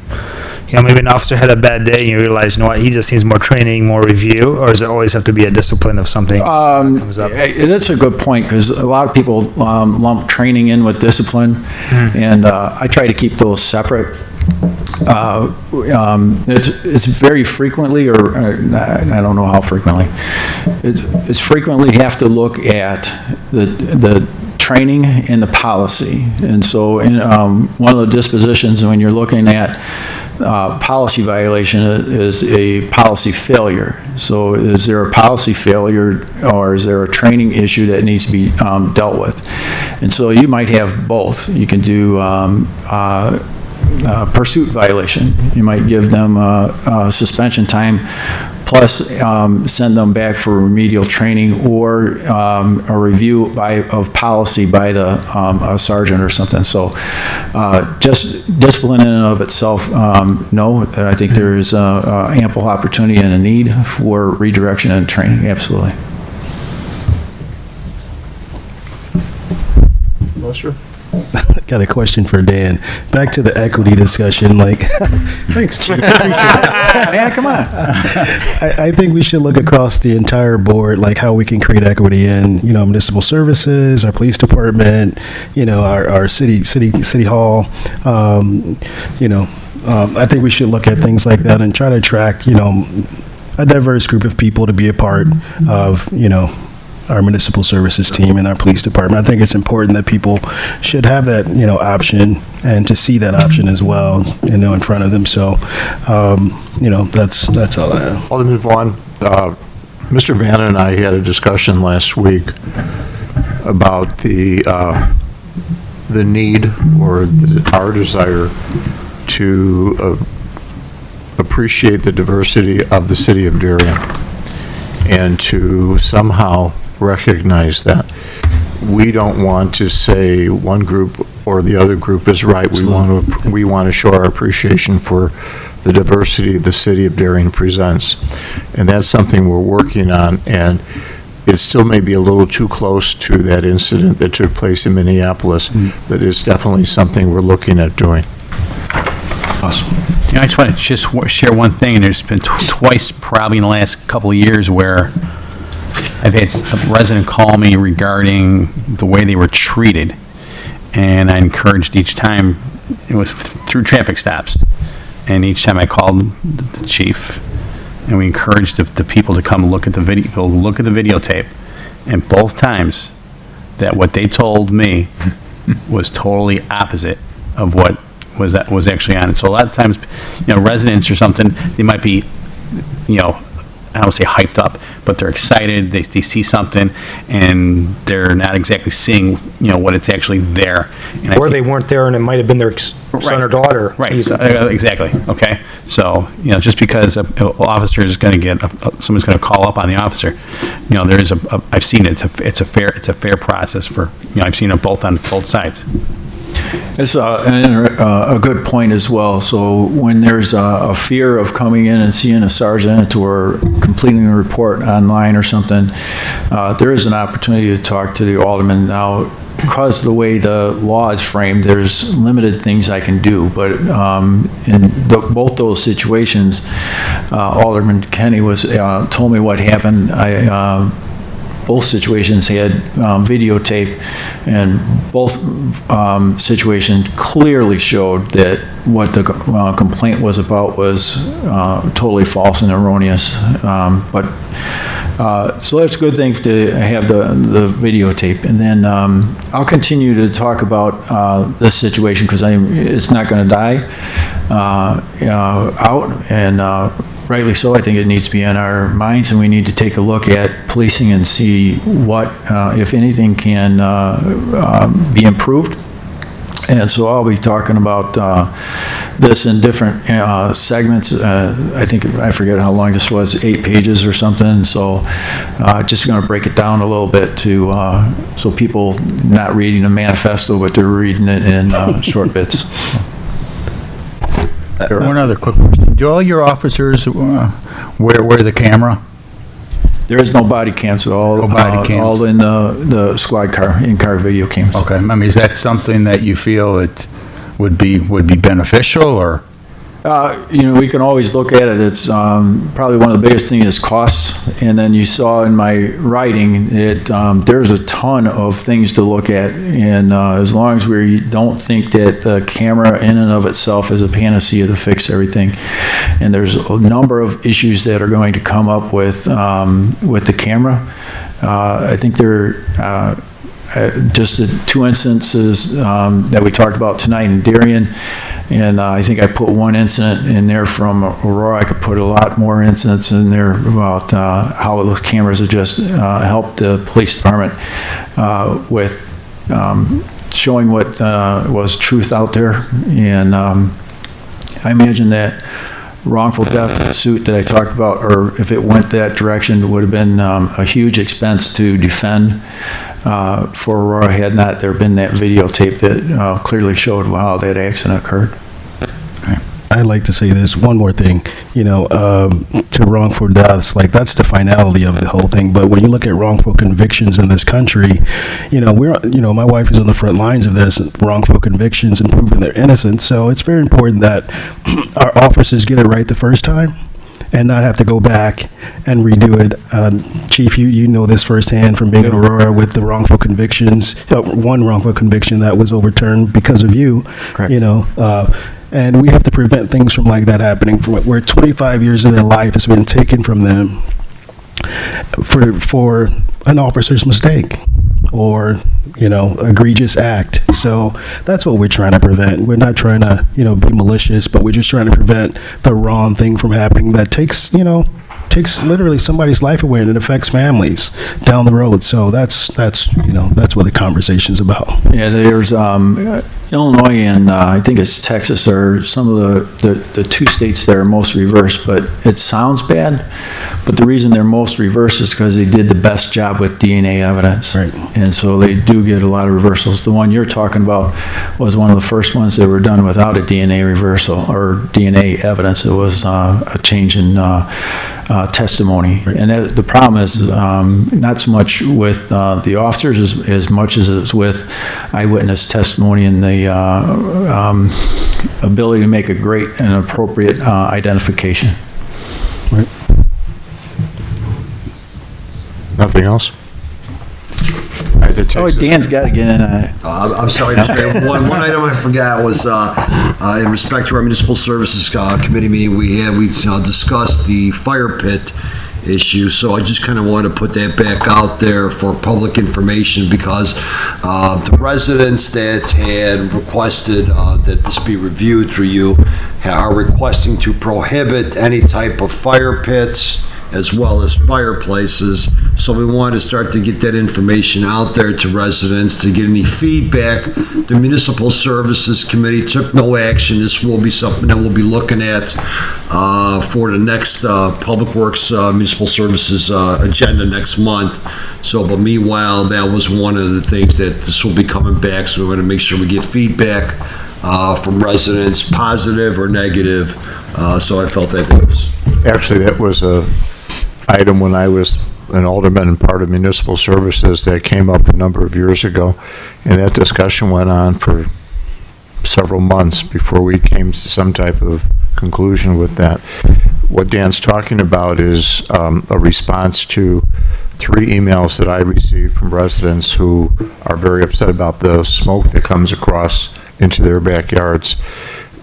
S6: maybe an officer had a bad day and you realize, you know what, he just needs more training, more review, or does it always have to be a discipline of something comes up?
S8: That's a good point, because a lot of people lump training in with discipline, and I try to keep those separate. It's very frequently, or I don't know how frequently, it's frequently have to look at the training and the policy. And so in one of the dispositions, when you're looking at policy violation, is a policy failure. So is there a policy failure, or is there a training issue that needs to be dealt with? And so you might have both. You can do pursuit violation. You might give them suspension time plus send them back for remedial training, or a review of policy by a sergeant or something. So just discipline in and of itself, no. I think there is ample opportunity and a need for redirection and training, absolutely.
S1: Sure.
S16: Got a question for Dan. Back to the equity discussion, thanks, Chief.
S8: Man, come on.
S16: I think we should look across the entire board, how we can create equity in, municipal services, our police department, our city hall. I think we should look at things like that and try to attract, a diverse group of people to be a part of, our municipal services team and our police department. I think it's important that people should have that, option, and to see that option as well, in front of them. So, that's all I have.
S1: Alderman Vaughn, Mr. Vanna and I had a discussion last week about the need, or our desire to appreciate the diversity of the city of Darien, and to somehow recognize that. We don't want to say one group or the other group is right. We want to show our appreciation for the diversity the city of Darien presents. And that's something we're working on, and it still may be a little too close to that incident that took place in Minneapolis, but it's definitely something we're looking at doing.
S5: Awesome. I just want to share one thing. There's been twice probably in the last couple of years where I've had a resident call me regarding the way they were treated, and I encouraged each time, it was through traffic stops, and each time I called the chief, and we encouraged the people to come look at the videotape, and both times that what they told me was totally opposite of what was actually on it. So a lot of times, residents or something, they might be, I don't say hyped up, but they're excited. They see something, and they're not exactly seeing, what it's actually there. And
S14: Or they weren't there, and it might have been their son or daughter.
S5: Right. Exactly. Okay. So just because an officer is going to get someone's going to call up on the officer, there is I've seen it. It's a fair process for I've seen it on both sides.
S8: It's a good point as well. So when there's a fear of coming in and seeing a sergeant or completing a report online or something, there is an opportunity to talk to the alderman. Now, because the way the law is framed, there's limited things I can do. But in both those situations, Alderman Kenny told me what happened. Both situations had videotape, and both situations clearly showed that what the complaint was about was totally false and erroneous. So that's a good thing to have the videotape. And then I'll continue to talk about this situation, because it's not going to die out, and rightly so. I think it needs to be on our minds, and we need to take a look at policing and see what, if anything, can be improved. And so I'll be talking about this in different segments. I forget how long this was, 8 pages or something. So just going to break it down a little bit to so people not reading a manifesto, but they're reading it in short bits.
S15: One other quick question. Do all your officers wear the camera?
S8: There is no body cams at all.
S15: No body cams.
S8: All in the squad car, in-car video cams.
S15: Okay. I mean, is that something that you feel it would be beneficial, or?
S8: We can always look at it. It's probably one of the biggest things is costs. And then you saw in my writing that there's a ton of things to look at. And as long as we don't think that the camera in and of itself is a panacea to fix everything. And there's a number of issues that are going to come up with the camera. I think just the two instances that we talked about tonight in Darien, and I think I put one incident in there from Aurora. I could put a lot more incidents in there about how those cameras have just helped the police department with showing what was truth out there. And I imagine that wrongful death suit that I talked about, or if it went that direction, would have been a huge expense to defend for Aurora had not there been that videotape that clearly showed how that accident occurred.
S16: I'd like to say this one more thing, to wrongful deaths, like that's the finality of the whole thing. But when you look at wrongful convictions in this country, my wife is on the front lines of this, wrongful convictions and proving their innocence. So it's very important that our officers get it right the first time and not have to go back and redo it. Chief, you know this firsthand from being in Aurora with the wrongful convictions, one wrongful conviction that was overturned because of you. Correct. And we have to prevent things from like that happening, from where 25 years of their life has been taken from them for an officer's mistake or, egregious act. So that's what we're trying to prevent. We're not trying to, be malicious, but we're just trying to prevent the wrong thing from happening that takes literally somebody's life away and it affects families down the road. So that's what the conversation's about.
S8: Yeah, there's Illinois and I think it's Texas are some of the two states that are most reversed, but it sounds bad. But the reason they're most reversed is because they did the best job with DNA evidence. Right. And so they do get a lot of reversals. The one you're talking about was one of the first ones that were done without a DNA reversal or DNA evidence. It was a change in testimony. Right. And the problem is not so much with the officers as much as it's with eyewitness testimony and the ability to make a great and appropriate identification.
S1: Right. In else?
S8: Dan's got to get in on it.
S13: I'm sorry, Mr. Mayor. One item I forgot was in respect to our Municipal Services Committee meeting we discussed the fire pit issue, so I just kind of want to put that back out there for public information because the residents that had requested that this be reviewed through you are requesting to prohibit any type of fire pits as well as fireplaces. So we want to start to get that information out there to residents to get any feedback. The Municipal Services Committee took no action. This will be something that we'll be looking at for the next Public Works Municipal Services agenda next month. So, but meanwhile, that was one of the things that this will be coming back. So we want to make sure we get feedback from residents, positive or negative. So I felt that it was...
S1: Actually, that was a item when I was an alderman and part of municipal services that came up a number of years ago, and that discussion went on for several months before we came to some type of conclusion with that. What Dan's talking about is a response to 3 emails that I received from residents who are very upset about the smoke that comes across into their backyards.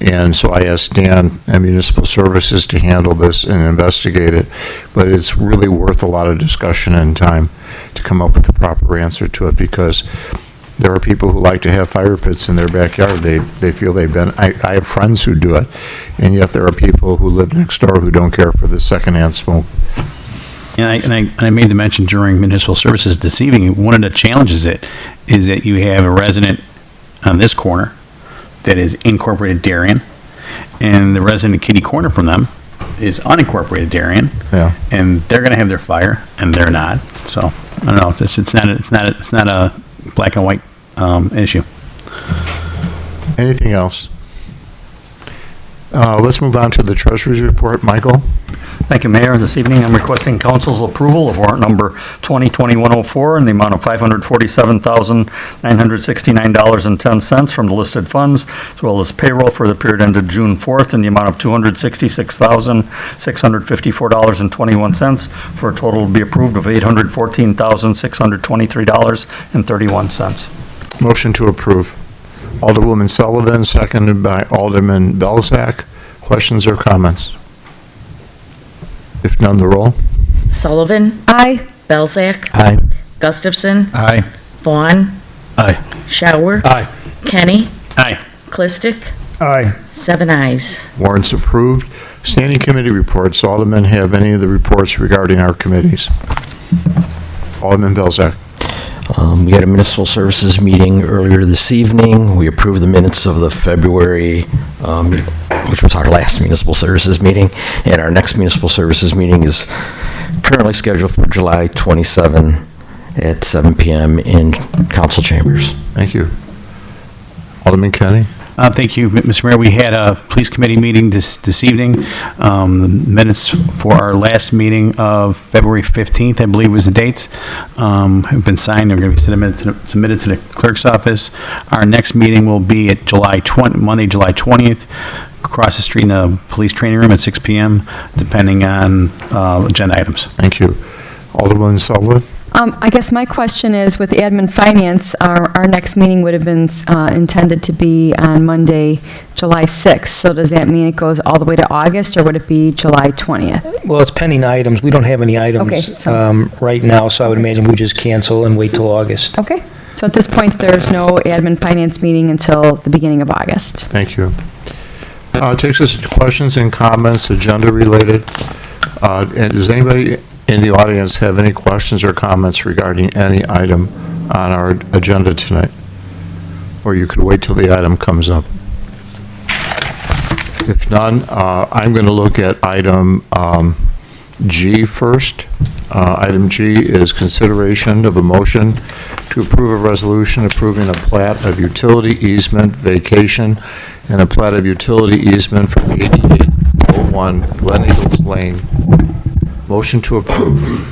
S1: And so I asked Dan and Municipal Services to handle this and investigate it. But it's really worth a lot of discussion and time to come up with the proper answer to it, because there are people who like to have fire pits in their backyard. They feel they've been, I have friends who do it, and yet there are people who live next door who don't care for the secondhand smoke.
S5: And I made the mention during Municipal Services this evening, one of the challenges is that you have a resident on this corner that is incorporated Darien, and the resident kitty corner from them is unincorporated Darien.
S1: Yeah.
S5: And they're going to have their fire, and they're not. So I don't know. It's not a black and white issue.
S1: Anything else? Let's move on to the Treasurer's report. Michael?
S7: Thank you, Mayor. This evening, I'm requesting council's approval of warrant number 2020-104 in the amount of $547,969.10 from the listed funds, as well as payroll for the period ended June 4th in the amount of $266,654.21, for a total to be approved of $814,623.31.
S1: Motion to approve. Alderwoman Sullivan, seconded by Alderman Belzak. Questions or comments? If none, the roll.
S2: Sullivan?
S4: Aye.
S2: Belzak?
S15: Aye.
S2: Gustafson?
S15: Aye.
S2: Vaughn?
S15: Aye.
S2: Shower?
S3: Aye.
S2: Kenny?
S5: Aye.
S2: Clistic?
S6: Aye.
S2: 7 ayes.
S1: Warrants approved. Standing committee reports. Aldermen have any of the reports regarding our committees? Alderman Belzak.
S12: We had a municipal services meeting earlier this evening. We approved the minutes of the February, which was our last municipal services meeting, and our next municipal services meeting is currently scheduled for July 27 at 7 p.m. in council chambers.
S1: Thank you. Alderman Kenny.
S5: Thank you, Mr. Mayor. We had a police committee meeting this evening. The minutes for our last meeting of February 15th, I believe was the date, have been signed. They're going to be submitted to the clerk's office. Our next meeting will be at Monday, July 20th, across the street in the police training room at 6 p.m., depending on agenda items.
S1: Thank you. Alderwoman Sullivan.
S4: I guess my question is, with admin finance, our next meeting would have been intended to be on Monday, July 6th. So does that mean it goes all the way to August, or would it be July 20th?
S14: Well, it's pending items. We don't have any
S4: Okay,
S14: items
S4: so-
S14: right now, so I would imagine we just cancel and wait till August.
S4: Okay. So at this point, there's no admin finance meeting until the beginning of August.
S1: Thank you. Takes us to questions and comments, agenda related. And does anybody in the audience have any questions or comments regarding any item on our agenda tonight? Or you could wait till the item comes up. If none, I'm going to look at item G first. Item G is consideration of a motion to approve a resolution approving a plat of utility easement vacation and a plat of utility easement for 8801 Glen Eagles Lane. Motion to approve.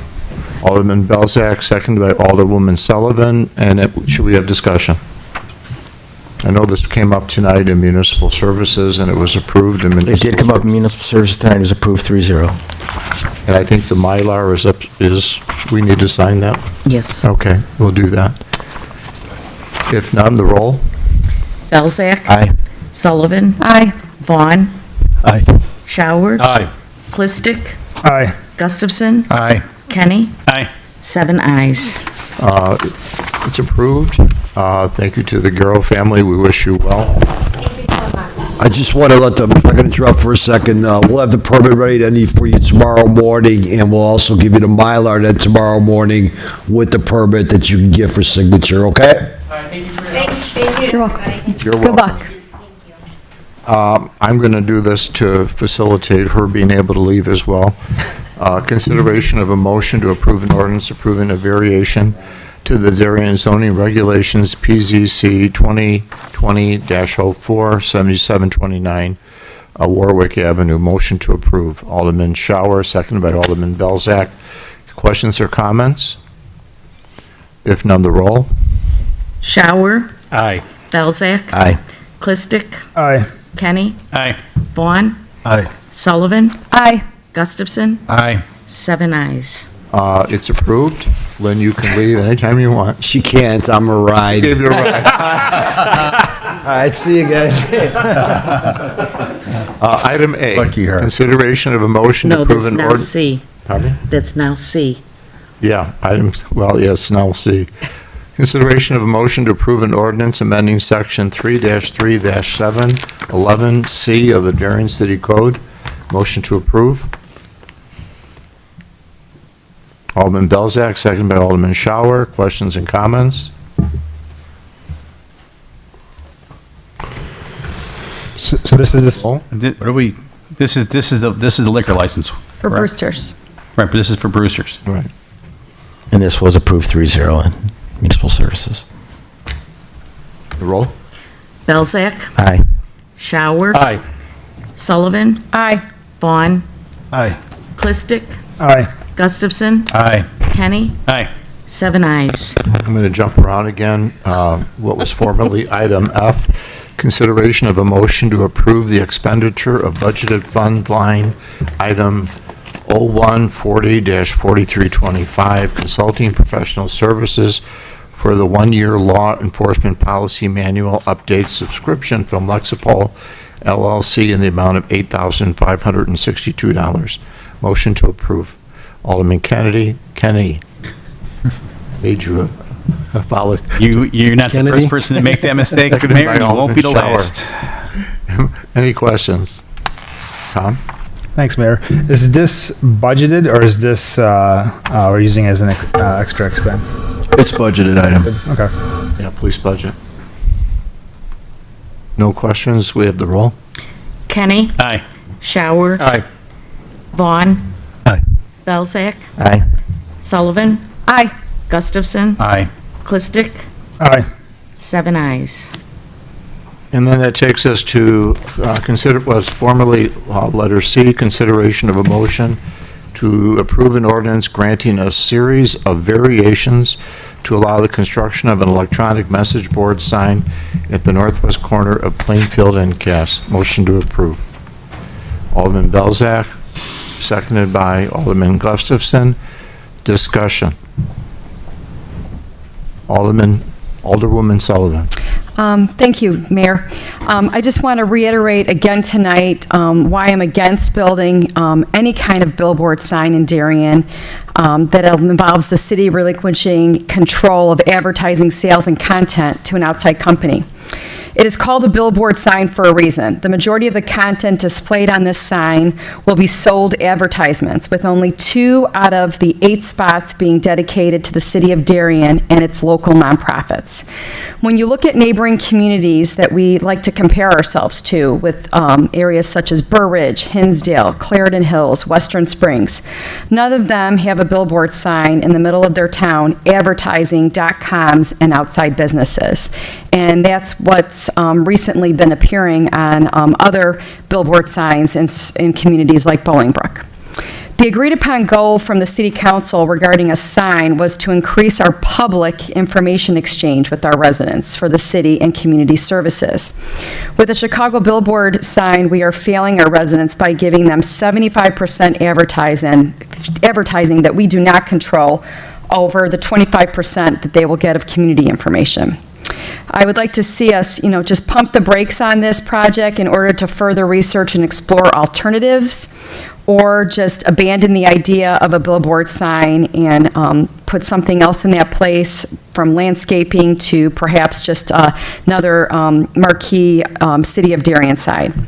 S1: Alderman Belzak, seconded by Alderwoman Sullivan, and should we have discussion? I know this came up tonight in municipal services, and it was approved in
S12: It
S1: municipal...
S12: did come up in municipal services tonight, it was approved 3-0.
S1: And I think the Mylar is, we need to sign that?
S2: Yes.
S1: Okay, we'll do that. If none, the roll.
S2: Belzak?
S12: Aye.
S2: Sullivan?
S4: Aye.
S2: Vaughn?
S15: Aye.
S2: Shower?
S3: Aye.
S2: Clistic?
S6: Aye.
S2: Gustafson?
S15: Aye.
S2: Kenny?
S5: Aye.
S2: 7 ayes.
S1: It's approved. Thank you to the Garrow family. We wish you well.
S13: I just want to let them, if I can interrupt for a second, we'll have the permit ready to need for you tomorrow morning, and we'll also give you the Mylar then tomorrow morning with the permit that you can get for signature, okay?
S9: Thank you.
S4: You're welcome.
S1: You're
S4: Good
S1: welcome.
S4: luck.
S1: I'm going to do this to facilitate her being able to leave as well. Consideration of a motion to approve an ordinance approving a variation to the Darien zoning regulations, PZC 2020-04, 7729, Warwick Avenue. Motion to approve. Alderman Shower, seconded by Alderman Belzak. Questions or comments? If none, the roll.
S2: Shower?
S3: Aye.
S2: Belzak?
S12: Aye.
S2: Clistic?
S6: Aye.
S2: Kenny?
S5: Aye.
S2: Vaughn?
S15: Aye.
S2: Sullivan?
S4: Aye.
S2: Gustafson?
S15: Aye.
S2: 7 ayes.
S1: It's approved. Lynn, you can leave anytime you want.
S13: She can't, I'm a ride.
S1: Give you a ride.
S13: All right, see you guys.
S1: Item A.
S15: Lucky her.
S1: Consideration of a motion to
S2: No,
S1: approve
S2: that's
S1: an
S2: now
S1: ordinance.
S2: C.
S1: Pardon me?
S2: That's now C.
S1: Yeah, well, yes, now we'll see. Consideration of a motion to approve an ordinance amending section 3-3-7, 11C of the Darien City Code. Motion to approve. Alderman Belzak, second by Alderman Shower. Questions and comments?
S6: So this is this.
S1: Oh,
S5: What are we, this is the liquor license.
S4: For
S5: correct?
S4: Brewster's.
S5: Right, but this is for Brewster's.
S1: right.
S12: And this was approved 3-0 in municipal services.
S1: The roll?
S2: Belzak?
S12: Aye.
S2: Shower?
S3: Aye.
S2: Sullivan?
S4: Aye.
S2: Vaughn?
S15: Aye.
S2: Clistic,
S6: Aye.
S2: Gustafson,
S5: Aye.
S2: Kenny,
S5: Aye.
S2: 7 ayes.
S1: I'm going to jump around again. What was formerly item F, consideration of a motion to approve the expenditure of budgeted fund line item 0140-4325, consulting professional services for the one-year law enforcement policy manual update subscription from Lexipol LLC in the amount of $8,562. Motion to approve. Alderman Kenny, made you apologize.
S5: You're not the
S16: Kennedy?
S5: first person to make that mistake, Mayor, and you won't be the last.
S1: Any questions? Tom?
S6: Thanks, Mayor. Is this budgeted, or is this we're using as an extra expense?
S8: It's budgeted item.
S6: Okay.
S1: Yeah, police budget. No questions? We have the roll.
S2: Kenny,
S5: Aye.
S2: Shower,
S3: Aye.
S2: Vaughn,
S16: Aye.
S2: Belzak,
S12: Aye.
S2: Sullivan,
S4: Aye.
S2: Gustafson,
S5: Aye.
S2: Clistic,
S6: Aye.
S2: 7 ayes.
S1: And then that takes us to consider, was formerly letter C, consideration of a motion to approve an ordinance granting a series of variations to allow the construction of an electronic message board sign at the northwest corner of Plainfield and Cass. Motion to approve. Alderman Belzak, seconded by Alderman Gustafson. Discussion. Alderwoman Sullivan.
S4: Thank you, Mayor. I just want to reiterate again tonight why I'm against building any kind of billboard sign in Darien that involves the city relinquishing control of advertising, sales, and content to an outside company. It is called a billboard sign for a reason. The majority of the content displayed on this sign will be sold advertisements, with only 2 out of the 8 spots being dedicated to the city of Darien and its local nonprofits. When you look at neighboring communities that we like to compare ourselves to, with areas such as Burr Ridge, Hinsdale, Clarendon Hills, Western Springs, none of them have a billboard sign in the middle of their town advertising .coms and outside businesses. And that's what's recently been appearing on other billboard signs in communities like Bolingbrook. The agreed-upon goal from the City Council regarding a sign was to increase our public information exchange with our residents for the city and community services. With the Chicago billboard sign, we are failing our residents by giving them 75% advertising that we do not control over the 25% that they will get of community information. I would like to see us, just pump the brakes on this project in order to further research and explore alternatives, or just abandon the idea of a billboard sign and put something else in that place, from landscaping to perhaps just another marquee City of Darien sign.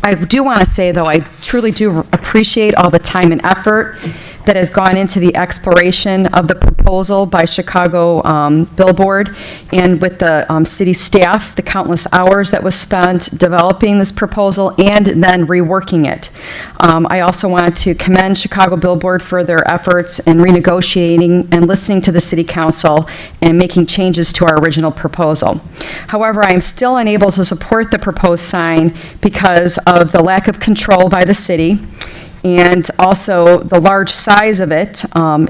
S4: I do want to say, though, I truly do appreciate all the time and effort that has gone into the exploration of the proposal by Chicago Billboard, and with the city staff, the countless hours that was spent developing this proposal and then reworking it. I also want to commend Chicago Billboard for their efforts in renegotiating and listening to the City Council and making changes to our original proposal. However, I am still unable to support the proposed sign because of the lack of control by the city, and also the large size of it,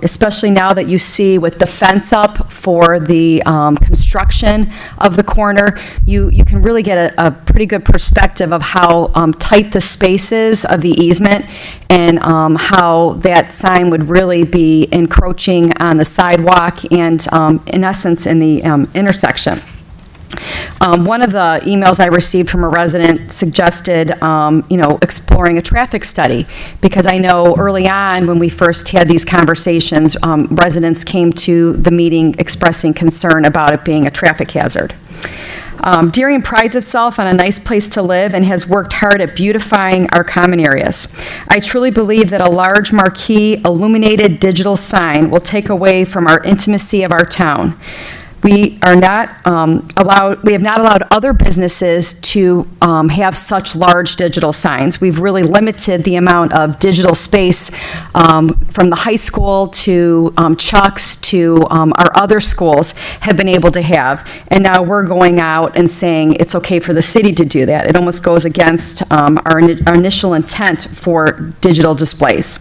S4: especially now that you see with the fence up for the construction of the corner, you can really get a pretty good perspective of how tight the space is of the easement, and how that sign would really be encroaching on the sidewalk and, in essence, in the intersection. One of the emails I received from a resident suggested, exploring a traffic study, because I know early on when we first had these conversations, residents came to the meeting expressing concern about it being a traffic hazard. Darien prides itself on a nice place to live and has worked hard at beautifying our common areas. I truly believe that a large marquee illuminated digital sign will take away from our intimacy of our town. We are not we have not allowed other businesses to have such large digital signs. We've really limited the amount of digital space from the high school to Chuck's to our other schools have been able to have. And now we're going out and saying it's okay for the city to do that. It almost goes against our initial intent for digital displays.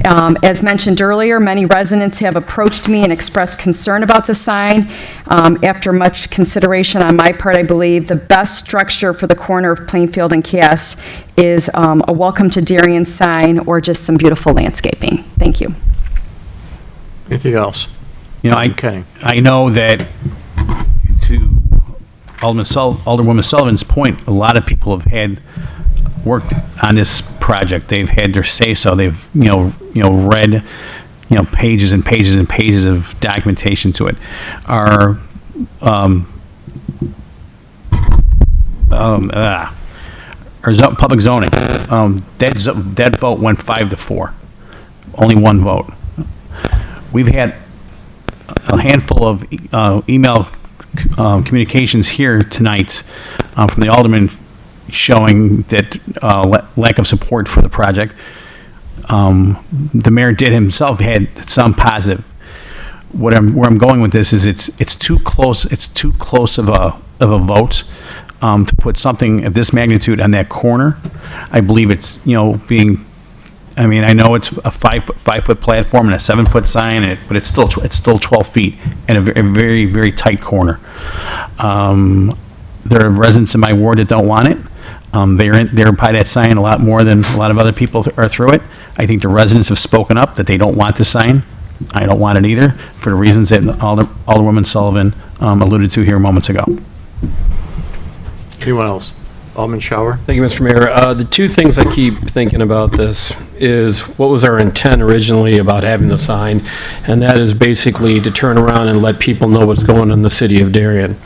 S4: As mentioned earlier, many residents have approached me and expressed concern about the sign. After much consideration on my part, I believe the best structure for the corner of Plainfield and Cass is a welcome to Darien sign or just some beautiful landscaping. Thank you.
S1: Anything else?
S5: You know, I know that to Alderwoman Sullivan's point, a lot of people have had worked on this project. They've had their say-so. They've, read, pages and pages and pages of documentation to it. Our public zoning, that vote went 5-4. Only one vote. We've had a handful of email communications here tonight from the alderman showing that lack of support for the project. The mayor did himself had some positive. Where I'm going with this is it's too close. It's too close of a vote to put something of this magnitude on that corner. I believe it's being. I mean, I know it's a 5-foot platform and a 7-foot sign, but it's still 12 feet and a very, very tight corner. There are residents in my ward that don't want it. They're by that sign a lot more than a lot of other people are through it. I think the residents have spoken up that they don't want the sign. I don't want it either, for the reasons that Alderwoman Sullivan alluded to here moments ago.
S1: Anyone else? Alderman Shower?
S3: Thank you, Mr. Mayor. The two things I keep thinking about this is what was our intent originally about having the sign, and that is basically to turn around and let people know what's going on in the city of Darien.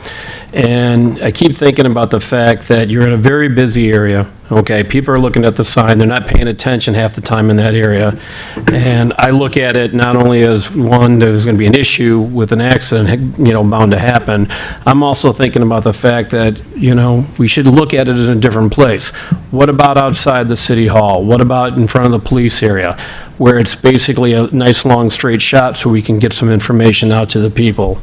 S3: And I keep thinking about the fact that you're in a very busy area, okay? People are looking at the sign, they're not paying attention half the time in that area. And I look at it not only as one, there's gonna be an issue with an accident, bound to happen. I'm also thinking about the fact that, we should look at it in a different place. What about outside the city hall? What about in front of the police area? Where it's basically a nice long straight shot so we can get some information out to the people.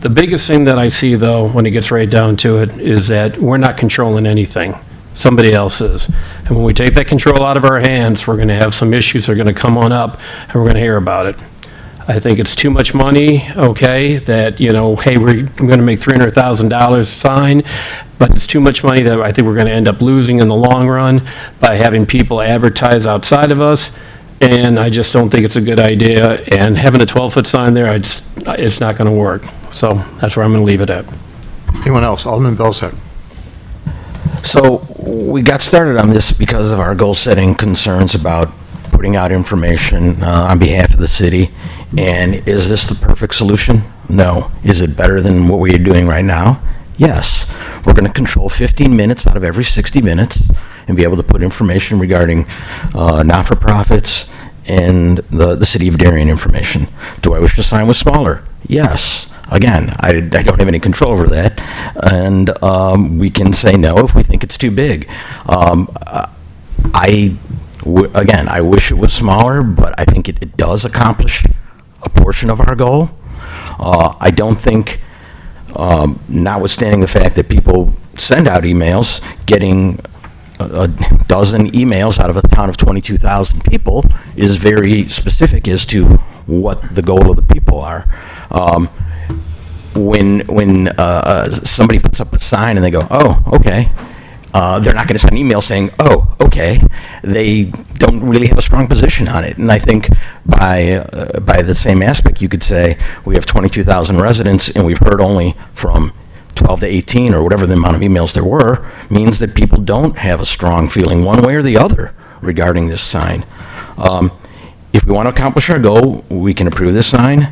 S3: The biggest thing that I see though, when it gets right down to it, is that we're not controlling anything. Somebody else is. And when we take that control out of our hands, we're gonna have some issues that are gonna come on up and we're gonna hear about it. I think it's too much money, okay, that, hey, we're gonna make $300,000 sign, but it's too much money that I think we're gonna end up losing in the long run by having people advertise outside of us. And I just don't think it's a good idea. And having a 12-foot sign there, it's not going to work. So that's where I'm going to leave it at.
S1: Anyone else? Alderman Belzak.
S12: So we got started on this because of our goal-setting concerns about putting out information on behalf of the city. And is this the perfect solution? No. Is it better than what we are doing right now? Yes. We're going to control 15 minutes out of every 60 minutes and be able to put information regarding not-for-profits and the City of Darien information. Do I wish the sign was smaller? Yes. Again, I don't have any control over that, and we can say no if we think it's too big. Again, I wish it was smaller, but I think it does accomplish a portion of our goal. I don't think, notwithstanding the fact that people send out emails, getting a dozen emails out of a town of 22,000 people is very specific as to what the goal of the people are. When somebody puts up a sign and they go, oh, okay, they're not going to send an email saying, oh, okay. They don't really have a strong position on it. And I think by the same aspect, you could say we have 22,000 residents and we've heard only from 12 to 18 or whatever the amount of emails there were, means that people don't have a strong feeling one way or the other regarding this sign. If we want to accomplish our goal, we can approve this sign.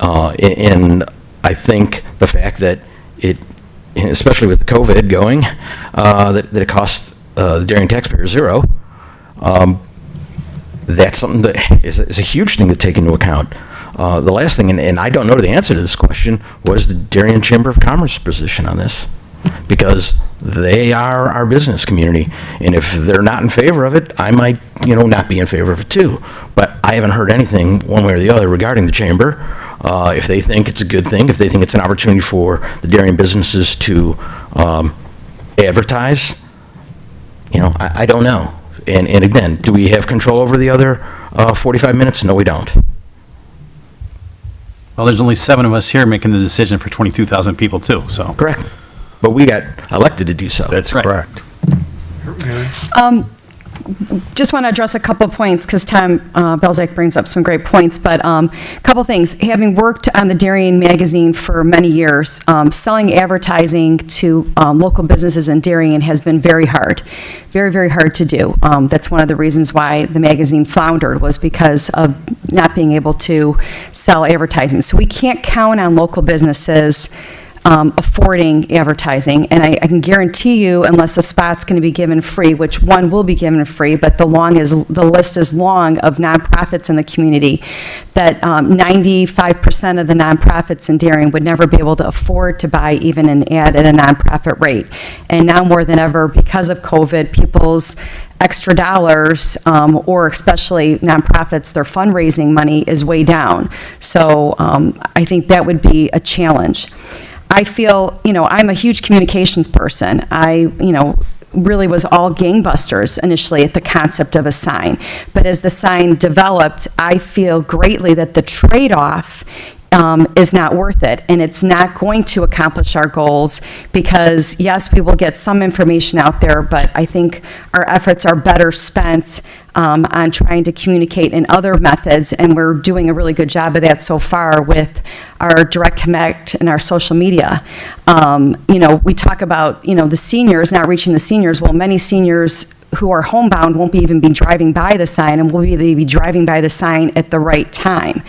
S12: And I think the fact that it, especially with COVID going, that it costs the Darien taxpayer zero, that's something that is a huge thing to take into account. The last thing, and I don't know the answer to this question, was the Darien Chamber of Commerce position on this. Because they are our business community, and if they're not in favor of it, I might, not be in favor of it too. But I haven't heard anything one way or the other regarding the chamber. If they think it's a good thing, if they think it's an opportunity for the Darien businesses to advertise, I don't know. And again, do we have control over the other 45 minutes? No, we don't.
S5: Well, there's only 7 of us here making the decision for 22,000 people too, so.
S12: Correct. But we got elected to do so.
S15: That's
S5: Right.
S15: correct.
S4: Just want to address a couple of points because Tom Belzak brings up some great points, but a couple things. Having worked on the Darien magazine for many years, selling advertising to local businesses in Darien has been very hard, very, very hard to do. That's one of the reasons why the magazine floundered, was because of not being able to sell advertising. So we can't count on local businesses affording advertising, and I can guarantee you, unless a spot's going to be given free, which one will be given free, but the list is long of nonprofits in the community, that 95% of the nonprofits in Darien would never be able to afford to buy even an ad at a nonprofit rate. And now more than ever, because of COVID, people's extra dollars, or especially nonprofits, their fundraising money is way down. So I think that would be a challenge. I feel, I'm a huge communications person. I, really was all gangbusters initially at the concept of a sign. But as the sign developed, I feel greatly that the trade-off is not worth it, and it's not going to accomplish our goals, because yes, we will get some information out there, but I think our efforts are better spent on trying to communicate in other methods, and we're doing a really good job of that so far with our direct connect and our social media. We talk about, the seniors, not reaching the seniors. Well, many seniors who are homebound won't even be driving by the sign, and will be driving by the sign at the right time.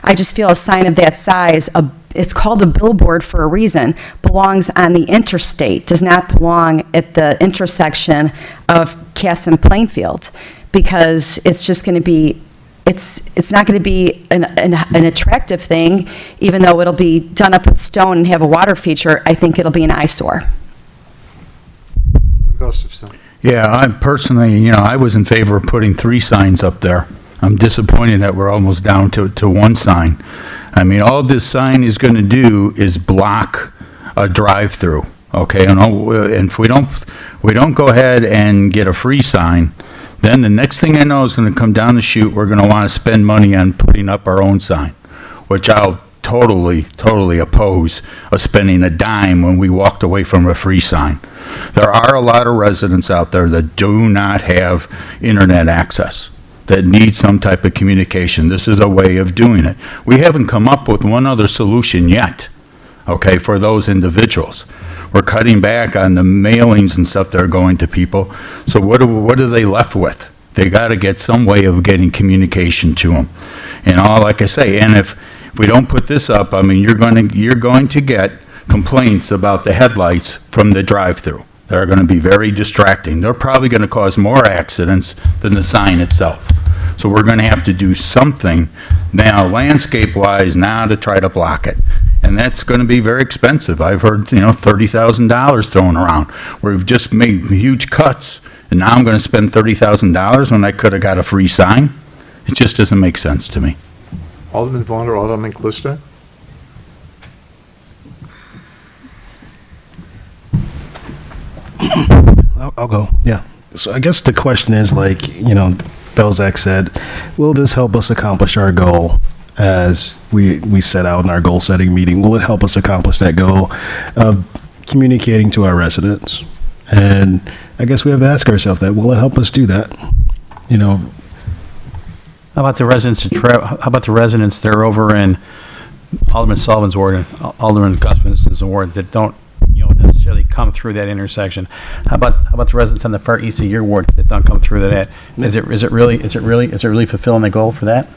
S4: I just feel a sign of that size, it's called a billboard for a reason, belongs on the interstate, does not belong at the intersection of Cass and Plainfield, because it's just going to be, it's not going to be an attractive thing, even though it'll be done up with stone and have a water feature. I think it'll be an eyesore.
S13: Gustafson.
S15: Yeah, I personally, I was in favor of putting 3 signs up there. I'm disappointed that we're almost down to 1 sign. I mean, all this sign is going to do is block a drive-through, okay? And if we don't go ahead and get a free sign, then the next thing I know is going to come down the chute, we're going to want to spend money on putting up our own sign, which I'll totally oppose of spending a dime when we walked away from a free sign. There are a lot of residents out there that do not have internet access, that need some type of communication. This is a way of doing it. We haven't come up with one other solution yet, okay, for those individuals. We're cutting back on the mailings and stuff that are going to people. So what are they left with? They got to get some way of getting communication to them. And like I say, and if we don't put this up, I mean, you're going to get complaints about the headlights from the drive-through. They're going to be very distracting. They're probably going to cause more accidents than the sign itself. So we're going to have to do something now, landscape-wise, now to try to block it. And that's going to be very expensive. I've heard, $30,000 thrown around, where we've just made huge cuts, and now I'm going to spend $30,000 when I could have got a free sign. It just doesn't make sense to me.
S1: Alderman Vaughn or Alderman Klista?
S16: I'll go, yeah. So I guess the question is, Belzak said, will this help us accomplish our goal as we set out in our goal-setting meeting? Will it help us accomplish that goal of communicating to our residents? And I guess we have to ask ourselves that. Will it help us do that?
S5: How about the residents that are over in Alderman Sullivan's ward and Alderman Gustafson's ward that don't, necessarily come through that intersection? How about the residents on the far east of your ward that don't come through that? Is it really fulfilling the goal for that?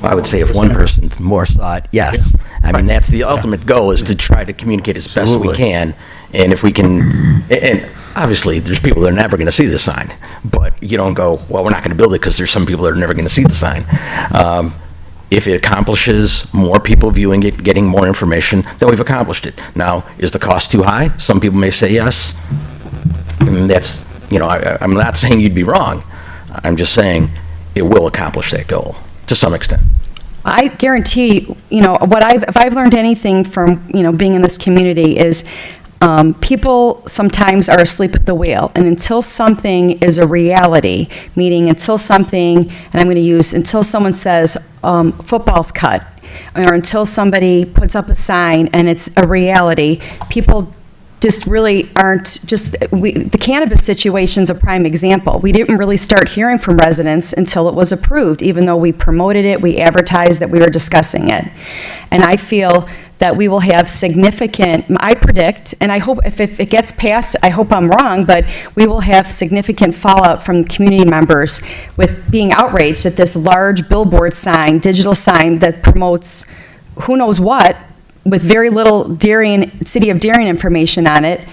S12: Well, I would say if one person more saw it, yes. I mean, that's the ultimate goal, is to try to communicate as best we can. And if we can, and obviously, there's people that are never going to see the sign, but you don't go, well, we're not going to build it because there's some people that are never going to see the sign. If it accomplishes more people viewing it, getting more information, then we've accomplished it. Now, is the cost too high? Some people may say yes. And that's, I'm not saying you'd be wrong. I'm just saying it will accomplish that goal to some extent.
S4: I guarantee, if I've learned anything from, being in this community is people sometimes are asleep at the wheel. And until something is a reality, meaning until someone says football's cut, or until somebody puts up a sign and it's a reality, people just really aren't the cannabis situation's a prime example. We didn't really start hearing from residents until it was approved, even though we promoted it, we advertised that we were discussing it. And I feel that we will have I predict, and I hope if it gets passed, I hope I'm wrong, but we will have significant fallout from community members with being outraged at this large billboard sign, digital sign that promotes who knows what, with very little City of Darien information on it,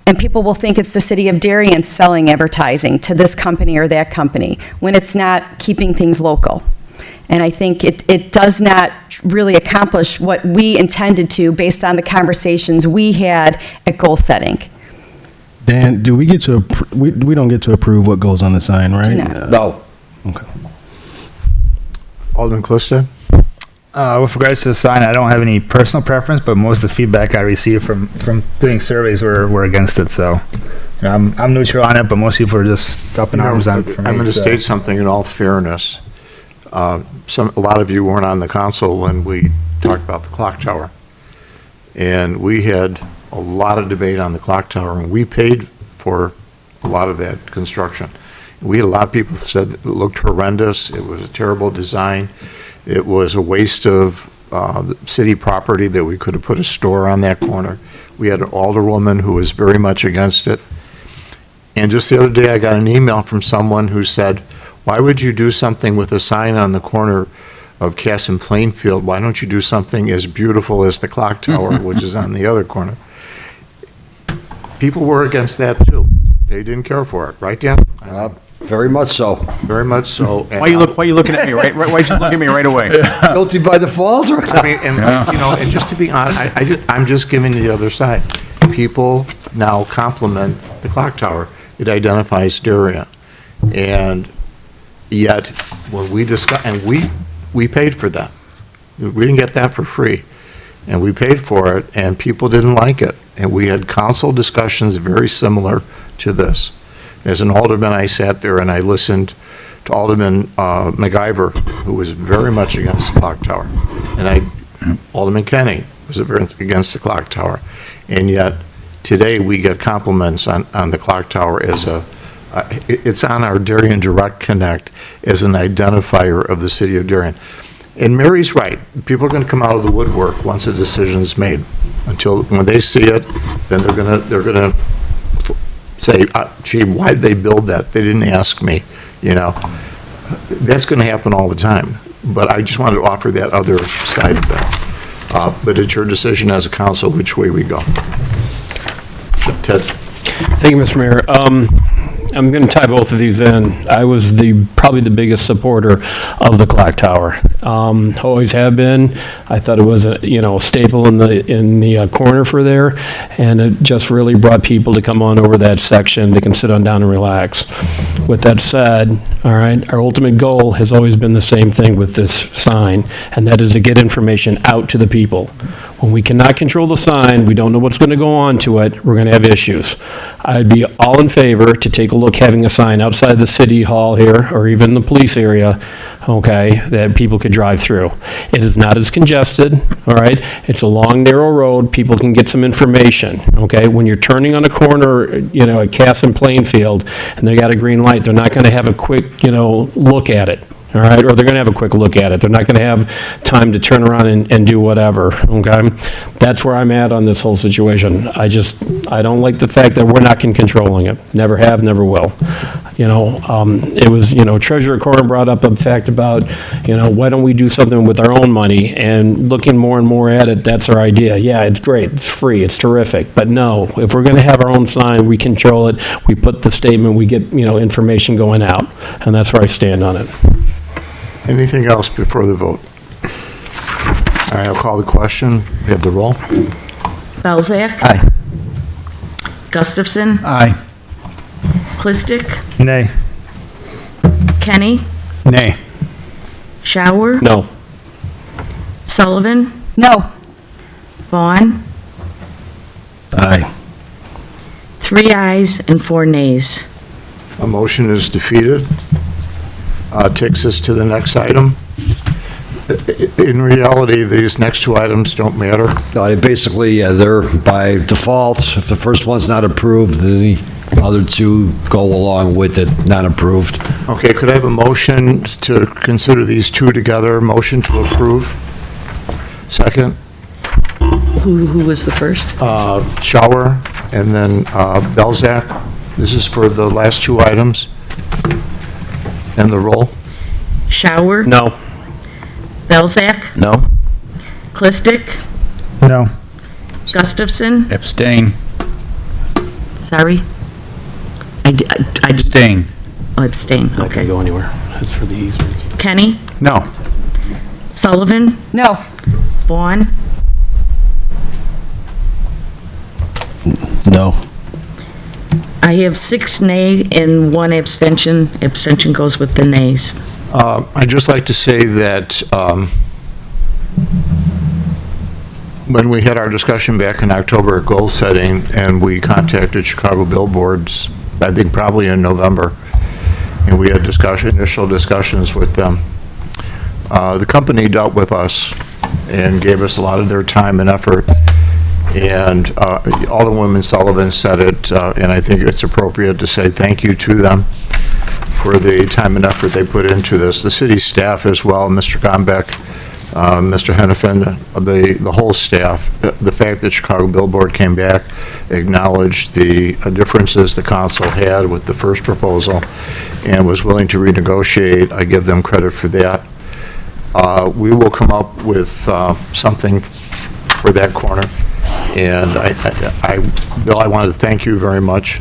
S4: and people will think it's the City of Darien selling advertising to this company or that company, when it's not keeping things local. And I think it does not really accomplish what we intended to based on the conversations we had at goal setting.
S16: Dan, do we get to, we don't get to approve what goes on the sign, right?
S4: Do not.
S13: No.
S16: Okay.
S1: Alderman Clustead?
S6: With regards to the sign, I don't have any personal preference, but most of the feedback I received from doing surveys were against it. So, I'm neutral on it, but most people are just up in arms on it for me.
S1: I'm going to
S6: so.
S1: state something in all fairness. A lot of you weren't on the council when we talked about the clock tower. And we had a lot of debate on the clock tower, and we paid for a lot of that construction. We had a lot of people that said it looked horrendous, it was a terrible design, it was a waste of city property that we could have put a store on that corner. We had an alderwoman who was very much against it. And just the other day, I got an email from someone who said, why would you do something with a sign on the corner of Cass and Plainfield? Why don't you do something as beautiful as the clock tower, which is on the other corner? People were against that too. They didn't care for it, right, Dan?
S13: Very much so.
S1: Very much so. And
S5: Why you looking at me, right? Why you look at me right away?
S13: Guilty by default?
S1: I mean, and just to be honest, I'm just giving the other side. People now compliment the clock tower. It identifies Darien. And yet, when we discuss, and we paid for that. We didn't get that for free. And we paid for it, and people didn't like it. And we had council discussions very similar to this. As an alderman, I sat there and I listened to Alderman MacGyver, who was very much against the clock tower. And Alderman Kenny was very against the clock tower. And yet, today, we get compliments on the clock tower as it's on our Darien Direct Connect as an identifier of the city of Darien. And Mary's right. People are going to come out of the woodwork once a decision is made. Until when they see it, then they're gonna say, "Gee, why did they build that? They didn't ask me." That's going to happen all the time. But I just wanted to offer that other side of that. But it's your decision as a council which way we go. Ted.
S3: Thank you, Mr. Mayor. I'm going to tie both of these in. I was probably the biggest supporter of the clock tower. Always have been. I thought it was a staple in the corner for there, and it just really brought people to come on over that section. They can sit on down and relax. With that said, all right, our ultimate goal has always been the same thing with this sign, and that is to get information out to the people. When we cannot control the sign, we don't know what's going to go on to it, we're going to have issues. I'd be all in favor to take a look having a sign outside the city hall here, or even the police area, okay, that people could drive through. It is not as congested, all right? It's a long, narrow road. People can get some information, okay? When you're turning on a corner, at Cass and Plainfield, and they got a green light, they're not going to have a quick, look at it, all right? Or they're going to have a quick look at it. They're not going to have time to turn around and do whatever, okay? That's where I'm at on this whole situation. I don't like the fact that we're not controlling it. Never have, never will. It was, Treasurer Corrin brought up a fact about, why don't we do something with our own money? And looking more and more at it, that's our idea. Yeah, it's great, it's free, it's terrific. But no, if we're going to have our own sign, we control it, we put the statement, we get, information going out. And that's where I stand on it.
S1: Anything else before the vote? All right, I'll call the question. We have the roll.
S2: Belzak?
S12: Aye.
S2: Gustafson?
S15: Aye.
S2: Clistic?
S6: Nay.
S2: Kenny?
S5: Nay.
S2: Shower?
S3: No.
S2: Sullivan?
S4: No.
S2: Vaughn?
S15: Aye.
S2: 3 ayes and 4 nays.
S1: A motion is defeated. Takes us to the next item. In reality, these next 2 items don't matter.
S13: Basically, they're by default. If the first one's not approved, the other 2 go along with it, not approved.
S1: Okay, could I have a motion to consider these 2 together? Motion to approve. Second,
S2: Who was the first?
S1: Shower, and then Belzak. This is for the last 2 items. And the roll.
S2: Shower?
S3: No.
S2: Belzak?
S12: No?
S2: Clistic?
S6: No.
S2: Gustafson?
S15: Abstain.
S2: Sorry? I
S15: Abstain.
S2: abstain,
S3: Not going
S2: okay.
S3: to go anywhere. That's for the easements.
S2: Kenny?
S5: No.
S2: Sullivan?
S4: No.
S2: Vaughn?
S16: No.
S2: I have 6 nay and 1 abstention. Abstention goes with the nays.
S1: I'd just like to say that when we had our discussion back in October at goal setting, and we contacted Chicago Billboards, I think probably in November, and we had initial discussions with them. The company dealt with us and gave us a lot of their time and effort. And Alderwoman Sullivan said it, and I think it's appropriate to say thank you to them for the time and effort they put into this. The city staff as well, Mr. Gombeck, Mr. Hennepin, the whole staff. The fact that Chicago Billboard came back, acknowledged the differences the council had with the first proposal, and was willing to renegotiate, I give them credit for that. We will come up with something for that corner. And Bill, I wanted to thank you very much.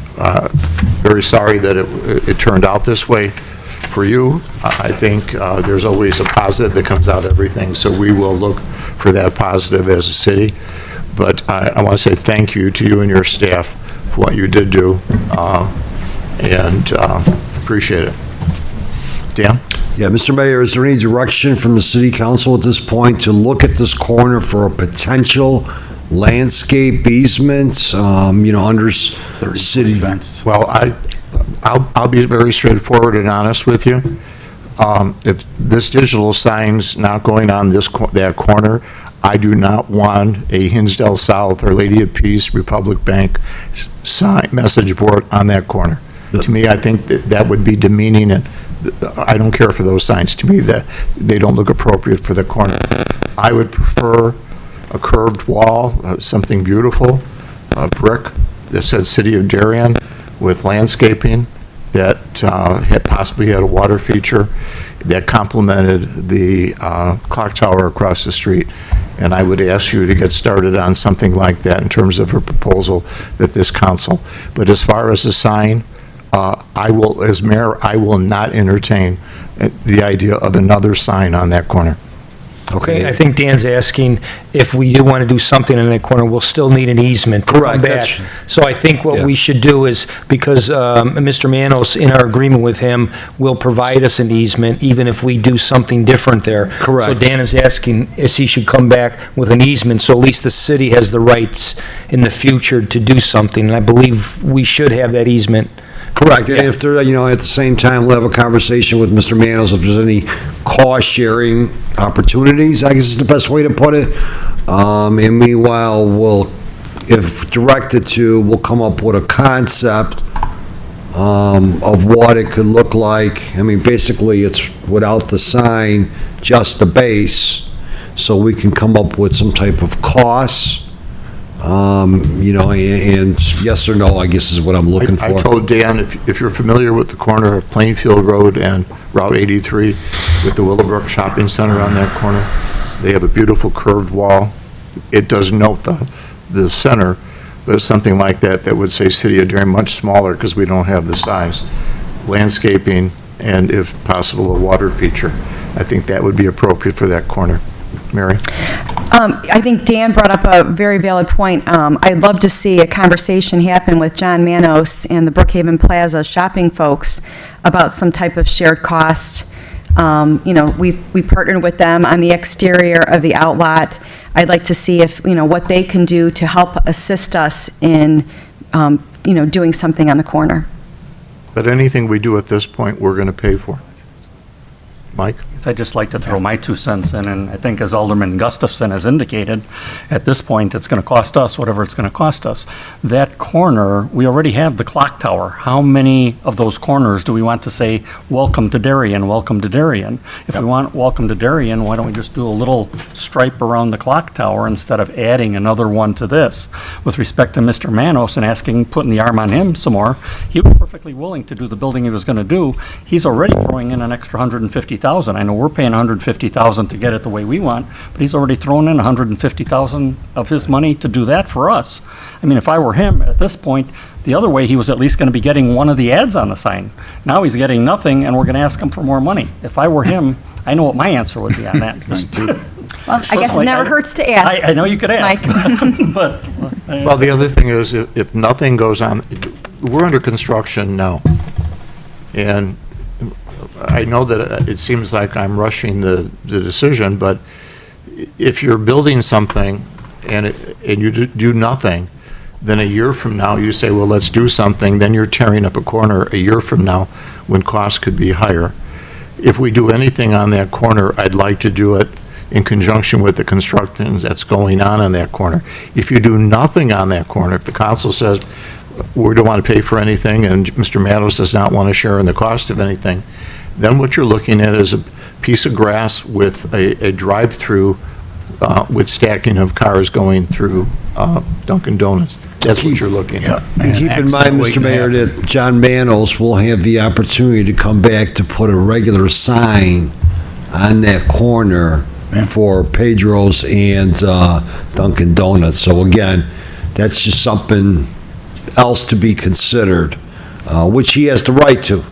S1: Very sorry that it turned out this way for you. I think there's always a positive that comes out of everything, so we will look for that positive as a city. But I want to say thank you to you and your staff for what you did do, and appreciate it. Dan?
S13: Yeah, Mr. Mayor, is there any direction from the city council at this point to look at this corner for a potential landscape easements, under city?
S1: Well, I'll be very straightforward and honest with you. If this digital sign's not going on that corner, I do not want a Hinsdale South or Lady of Peace Republic Bank sign message board on that corner. To me, I think that would be demeaning, and I don't care for those signs. To me, that they don't look appropriate for the corner. I would prefer a curved wall, something beautiful, a brick that said City of Darien with landscaping that possibly had a water feature that complemented the clock tower across the street. And I would ask you to get started on something like that in terms of a proposal that this council. But as far as the sign, as mayor, I will not entertain the idea of another sign on that corner.
S14: Okay, I think Dan's asking if we do want to do something in that corner, we'll still need an easement to come
S13: Correct,
S14: back. So I think what
S13: Yeah.
S14: we should do is, because Mr. Manos, in our agreement with him, will provide us an easement even if we do something different there.
S13: Correct.
S14: So Dan is asking if he should come back with an easement, so at least the city has the rights in the future to do something. And I believe we should have that easement.
S13: Correct, and if there, at the same time, we'll have a conversation with Mr. Manos if there's any cost-sharing opportunities, I guess is the best way to put it. And meanwhile, if directed to, we'll come up with a concept of what it could look like. I mean, basically, it's without the sign, just the base, so we can come up with some type of costs. You know, and yes or no, I guess is what I'm looking for.
S1: I told Dan, if you're familiar with the corner of Plainfield Road and Route 83 with the Willowbrook Shopping Center on that corner, they have a beautiful curved wall. It does note the center, but it's something like that would say City of Darien, much smaller because we don't have the size. Landscaping and, if possible, a water feature. I think that would be appropriate for that corner. Mary?
S4: I think Dan brought up a very valid point. I'd love to see a conversation happen with John Manos and the Brookhaven Plaza shopping folks about some type of shared cost. You know, we partnered with them on the exterior of the outlot. I'd like to see if, you know, what they can do to help assist us in, you know, doing something on the corner.
S1: But anything we do at this point, we're going to pay for. Mike?
S7: I'd just like to throw my 2 cents in, and I think as Alderman Gustafson has indicated, at this point, it's going to cost us whatever it's going to cost us. That corner, we already have the clock tower. How many of those corners do we want to say, welcome to Darien, welcome to Darien? If we want welcome to Darien, why don't we just do a little stripe around the clock tower instead of adding another one to this? With respect to Mr. Manos and putting the arm on him some more, he was perfectly willing to do the building he was going to do. He's already throwing in an extra $150,000. I know we're paying $150,000 to get it the way we want, but he's already thrown in $150,000 of his money to do that for us. I mean, if I were him at this point, the other way, he was at least going to be getting one of the ads on the sign. Now he's getting nothing, and we're going to ask him for more money. If I were him, I know what my answer would be on that.
S4: Well, I guess it never hurts to ask.
S7: I know you could ask,
S4: Mike.
S7: but.
S1: Well, the other thing is, if nothing goes on, we're under construction now. And I know that it seems like I'm rushing the decision, but if you're building something and you do nothing, then a year from now, you say, well, let's do something, then you're tearing up a corner a year from now when costs could be higher. If we do anything on that corner, I'd like to do it in conjunction with the construction that's going on that corner. If you do nothing on that corner, if the council says, we don't want to pay for anything, and Mr. Matos does not want to share in the cost of anything, then what you're looking at is a piece of grass with a drive-through with stacking of cars going through Dunkin' Donuts. That's what you're looking at.
S13: And keep in mind, Mr. Mayor, that John Manos will have the opportunity to come back to put a regular sign on that corner for Pedro's and Dunkin' Donuts. So again, that's just something else to be considered, which he has the right to.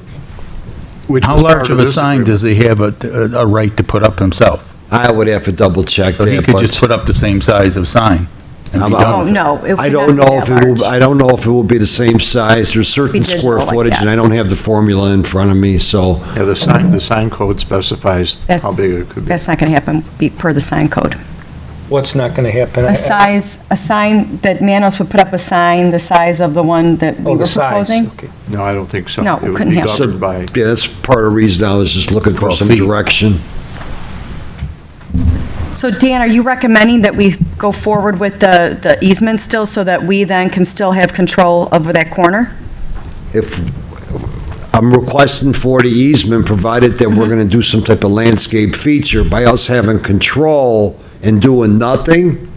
S15: How large of a sign does he have a right to put up himself?
S13: I would have to double check that.
S15: So he could just put up the same size of sign and be done with it.
S4: No. it
S13: I
S4: would
S13: don't
S4: not be
S13: know if
S4: that
S13: it will,
S4: large.
S13: I don't know if it will be the same size. There's certain
S4: digital
S13: square
S4: like
S13: footage,
S4: that.
S13: and I don't have the formula in front of me, so.
S1: Yeah, the sign code specifies how big it could be.
S4: That's not going to happen per the sign code.
S14: What's not going to happen?
S4: A sign that Manos would put up a sign the size of the one that we
S14: Oh,
S4: were
S14: the size,
S4: proposing.
S14: okay.
S1: No, I don't think so.
S4: No,
S1: It would
S4: couldn't
S1: be
S4: happen.
S1: governed by.
S13: Yeah, that's part of the reason I was just looking for
S15: 12
S13: some
S15: feet.
S13: direction.
S4: So Dan, are you recommending that we go forward with the easement still so that we then can still have control over that corner?
S13: If, I'm requesting for the easement, provided that we're gonna do some type of landscape feature. By us having control and doing nothing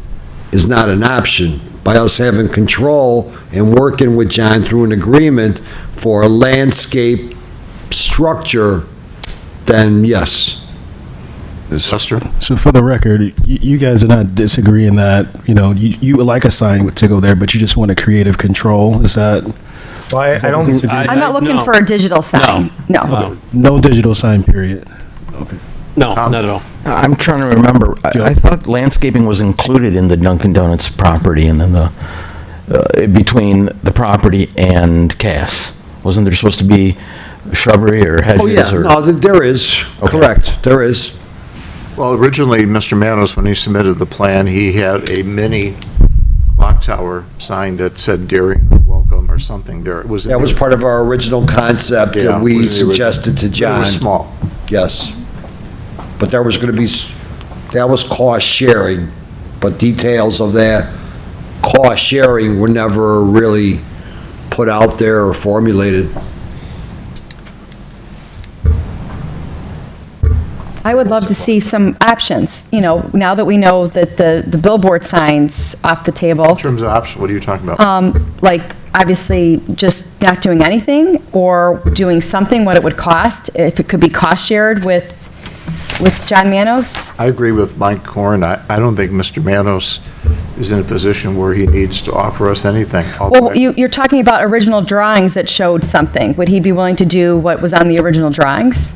S13: is not an option. By us having control and working with John through an agreement for a landscape structure, then yes.
S1: Buster?
S16: So for the record, you guys are not disagreeing that, you would like a sign to go there, but you just want a creative control, is that?
S14: Well, I don't,
S4: I'm not looking for a digital sign. No.
S16: No digital sign, period.
S3: No, not at all.
S12: I'm trying to remember, I thought landscaping was included in the Dunkin' Donuts property and then between the property and Cass. Wasn't there supposed to be shrubbery or hedges?
S13: Oh, yeah,
S12: or?
S13: no, there is, correct, there is.
S1: Well, originally, Mr. Manos, when he submitted the plan, he had a mini clock tower sign that said Darien Welcome or something there. It was.
S13: That was part of our original concept
S1: Yeah,
S13: that we
S1: was the original.
S13: suggested to John.
S1: It was small.
S13: Yes. But there was going to be, that was cost sharing, but details of that cost sharing were never really put out there or formulated.
S4: I would love to see some options, now that we know that the billboard signs off the table.
S1: In terms of options, what are you talking about?
S4: Like, obviously, just not doing anything, or doing something, what it would cost, if it could be cost shared with John Manos.
S1: I agree with Mike Corn. I don't think Mr. Manos is in a position where he needs to offer us anything.
S4: Well, you're talking about original drawings that showed something. Would he be willing to do what was on the original drawings?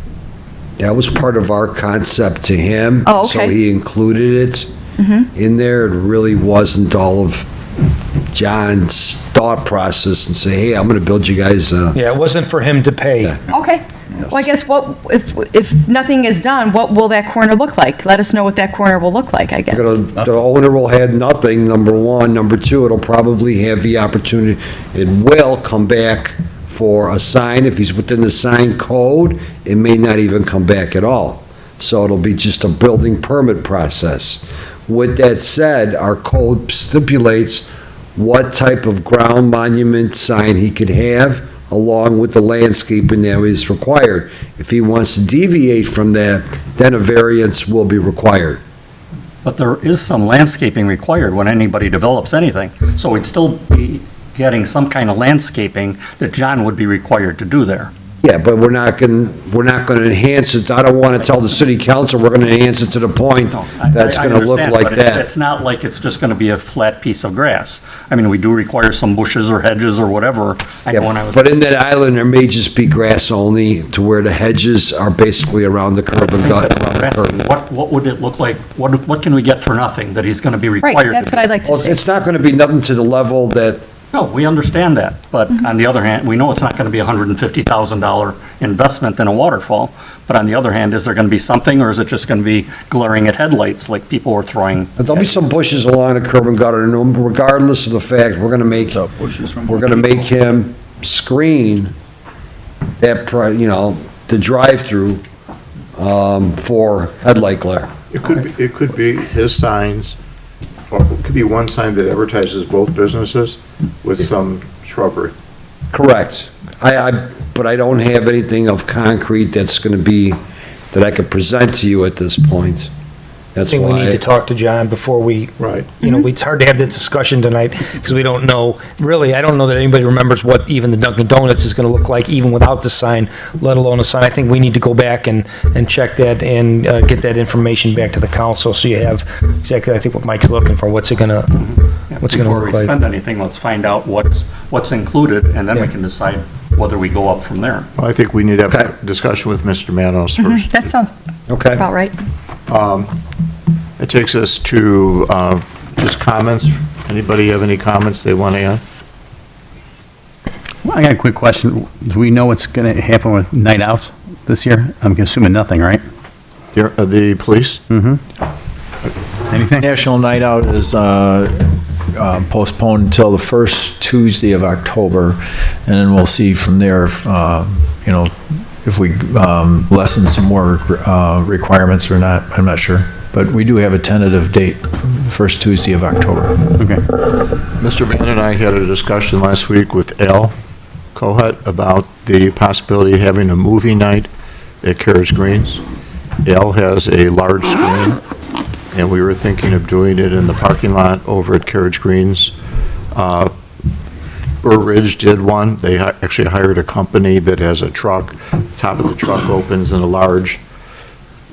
S13: That was part of our concept to him.
S4: Oh, okay.
S13: So he included it in there. It really wasn't all of John's thought process and say, hey, I'm going to build you guys a...
S14: Yeah, it wasn't for him to pay.
S4: Okay. Well, I guess if nothing is done, what will that corner look like? Let us know what that corner will look like, I guess.
S13: The owner will have nothing, number one. Number two, it'll probably have the opportunity, it will come back for a sign. If he's within the sign code, it may not even come back at all. So it'll be just a building permit process. With that said, our code stipulates what type of ground monument sign he could have, along with the landscaping that is required. If he wants to deviate from that, then a variance will be required.
S7: But there is some landscaping required when anybody develops anything. So we'd still be getting some kind of landscaping that John would be required to do there.
S13: Yeah, but we're not going to enhance it. I don't want to tell the city council we're going to enhance it to the point that's going to look like that.
S7: It's not like it's just going to be a flat piece of grass. I mean, we do require some bushes or hedges or whatever. I know when I was.
S13: But in that island, there may just be grass only, to where the hedges are basically around the curb and gut.
S7: What would it look like? What can we get for nothing that he's going to be required
S4: Right,
S7: to do?
S4: that's what I'd like to
S13: Well,
S4: see.
S13: it's not going to be nothing to the level that,
S7: No, we understand that, but on the other hand, we know it's not going to be a $150,000 investment in a waterfall, but on the other hand, is there going to be something, or is it just going to be glaring at headlights like people were throwing?
S13: there'll be some bushes along the curb and gutter, and regardless of the fact, we're going to make him screen that, the drive-through for headlight glare.
S1: It could be his signs, or it could be one sign that advertises both businesses with some shrubbery.
S13: Correct. But I don't have anything of concrete that's going to be, that I could present to you at this point.
S14: I
S13: That's
S14: think we need
S13: why.
S14: to talk to John before we,
S1: Right.
S14: it's hard to have that discussion tonight because we don't know, really, I don't know that anybody remembers what even the Dunkin' Donuts is going to look like even without the sign, let alone a sign. I think we need to go back and check that and get that information back to the council so you have exactly, I think, what Mike's looking for. What's it going to look
S7: Before we
S14: like?
S7: spend anything, let's find out what's included, and then we can decide whether we go up from there.
S1: Well, I think we need to have a discussion with Mr. Manos first.
S4: That sounds
S13: Okay.
S4: about right.
S1: It takes us to just comments. Anybody have any comments they want to add?
S5: I got a quick question. Do we know what's going to happen with night out this year? I'm assuming nothing, right?
S1: The police?
S5: Anything?
S8: National Night Out is postponed until the first Tuesday of October, and then we'll see from there if we lessen some more requirements or not. I'm not sure. But we do have a tentative date, first Tuesday of October.
S5: Okay.
S1: Mr. Van and I had a discussion last week with Al Cohut about the possibility of having a movie night at Carriage Greens. Al has a large screen, and we were thinking of doing it in the parking lot over at Carriage Greens. Burr Ridge did one. They actually hired a company that has a truck. The top of the truck opens and a large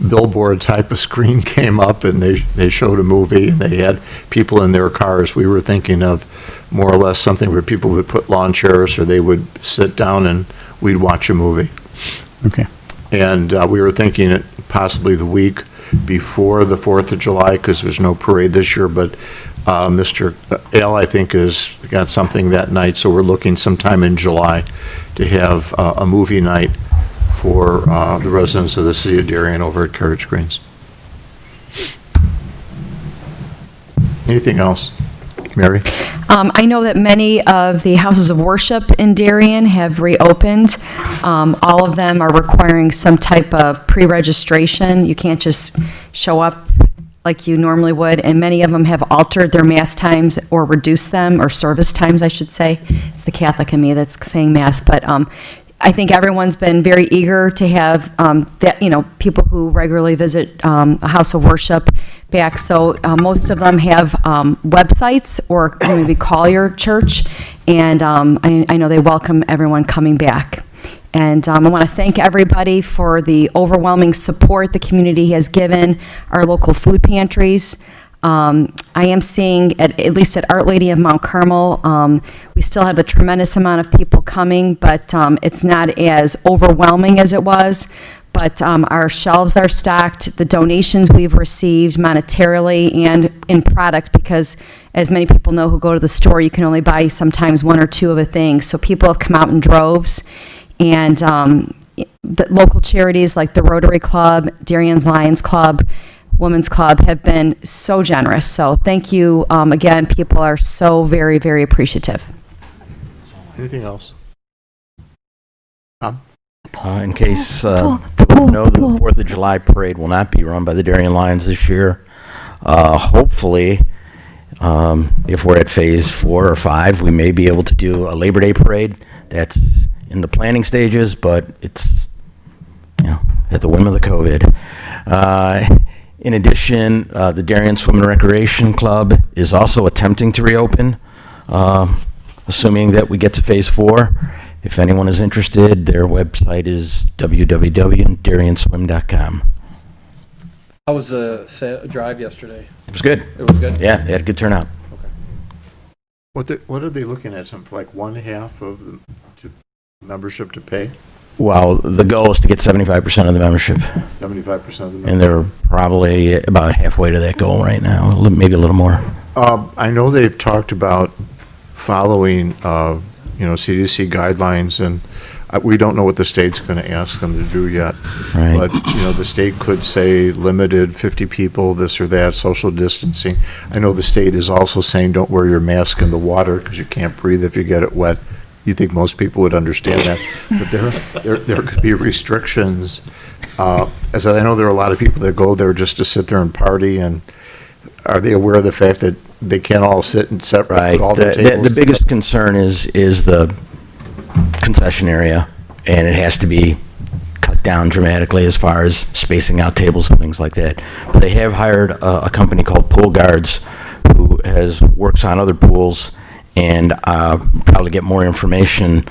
S1: billboard type of screen came up, and they showed a movie, and they had people in their cars. We were thinking of more or less something where people would put lawn chairs, or they would sit down and we'd watch a movie.
S5: Okay.
S1: And we were thinking it possibly the week before the 4th of July, because there's no parade this year, but Mr. Al, I think, has got something that night, so we're looking sometime in July to have a movie night for the residents of the city of Darien over at Carriage Greens. Anything else? Mary?
S4: I know that many of the houses of worship in Darien have reopened. All of them are requiring some type of pre-registration. You can't just show up like you normally would, and many of them have altered their mass times or reduced them, or service times, I should say. It's the Catholic in me that's saying mass, but I think everyone's been very eager to have that, people who regularly visit a house of worship back. So most of them have websites or maybe call your church, and I know they welcome everyone coming back. And I want to thank everybody for the overwhelming support the community has given our local food pantries. I am seeing, at least at Our Lady of Mount Carmel, we still have a tremendous amount of people coming, but it's not as overwhelming as it was. But our shelves are stocked, the donations we've received monetarily and in product, because as many people know who go to the store, you can only buy sometimes one or two of a thing. So people have come out in droves, and the local charities like the Rotary Club, Darien's Lions Club, Women's Club have been so generous. So thank you again. People are so very, very appreciative.
S1: Anything else?
S12: In case people don't know, the 4th of July parade will not be run by the Darien Lions this year. Hopefully, if we're at phase 4 or 5, we may be able to do a Labor Day parade. That's in the planning stages, but it's, at the whim of the COVID. In addition, the Darien Swim and Recreation Club is also attempting to reopen, assuming that we get to phase 4. If anyone is interested, their website is www.darienswim.com.
S3: How was the drive yesterday?
S12: It was good.
S3: It was good?
S12: Yeah, they had a good turnout.
S1: What are they looking at? Something like 1/2 of the membership to pay?
S12: Well, the goal is to get 75% of the membership.
S1: 75% of the membership.
S12: And they're probably about halfway to that goal right now, maybe a little more.
S1: I know they've talked about following, CDC guidelines, and we don't know what the state's going to ask them to do yet.
S12: Right.
S1: But, the state could say limited 50 people, this or that, social distancing. I know the state is also saying don't wear your mask in the water because you can't breathe if you get it wet. You think most people would understand that, but there could be restrictions. As I know, there are a lot of people that go there just to sit there and party, and are they aware of the fact that they can't all sit and separate?
S12: Right.
S1: All their tables?
S12: The biggest concern is the concession area, and it has to be cut down dramatically as far as spacing out tables and things like that. But they have hired a company called Pool Guards who works on other pools, and probably get more information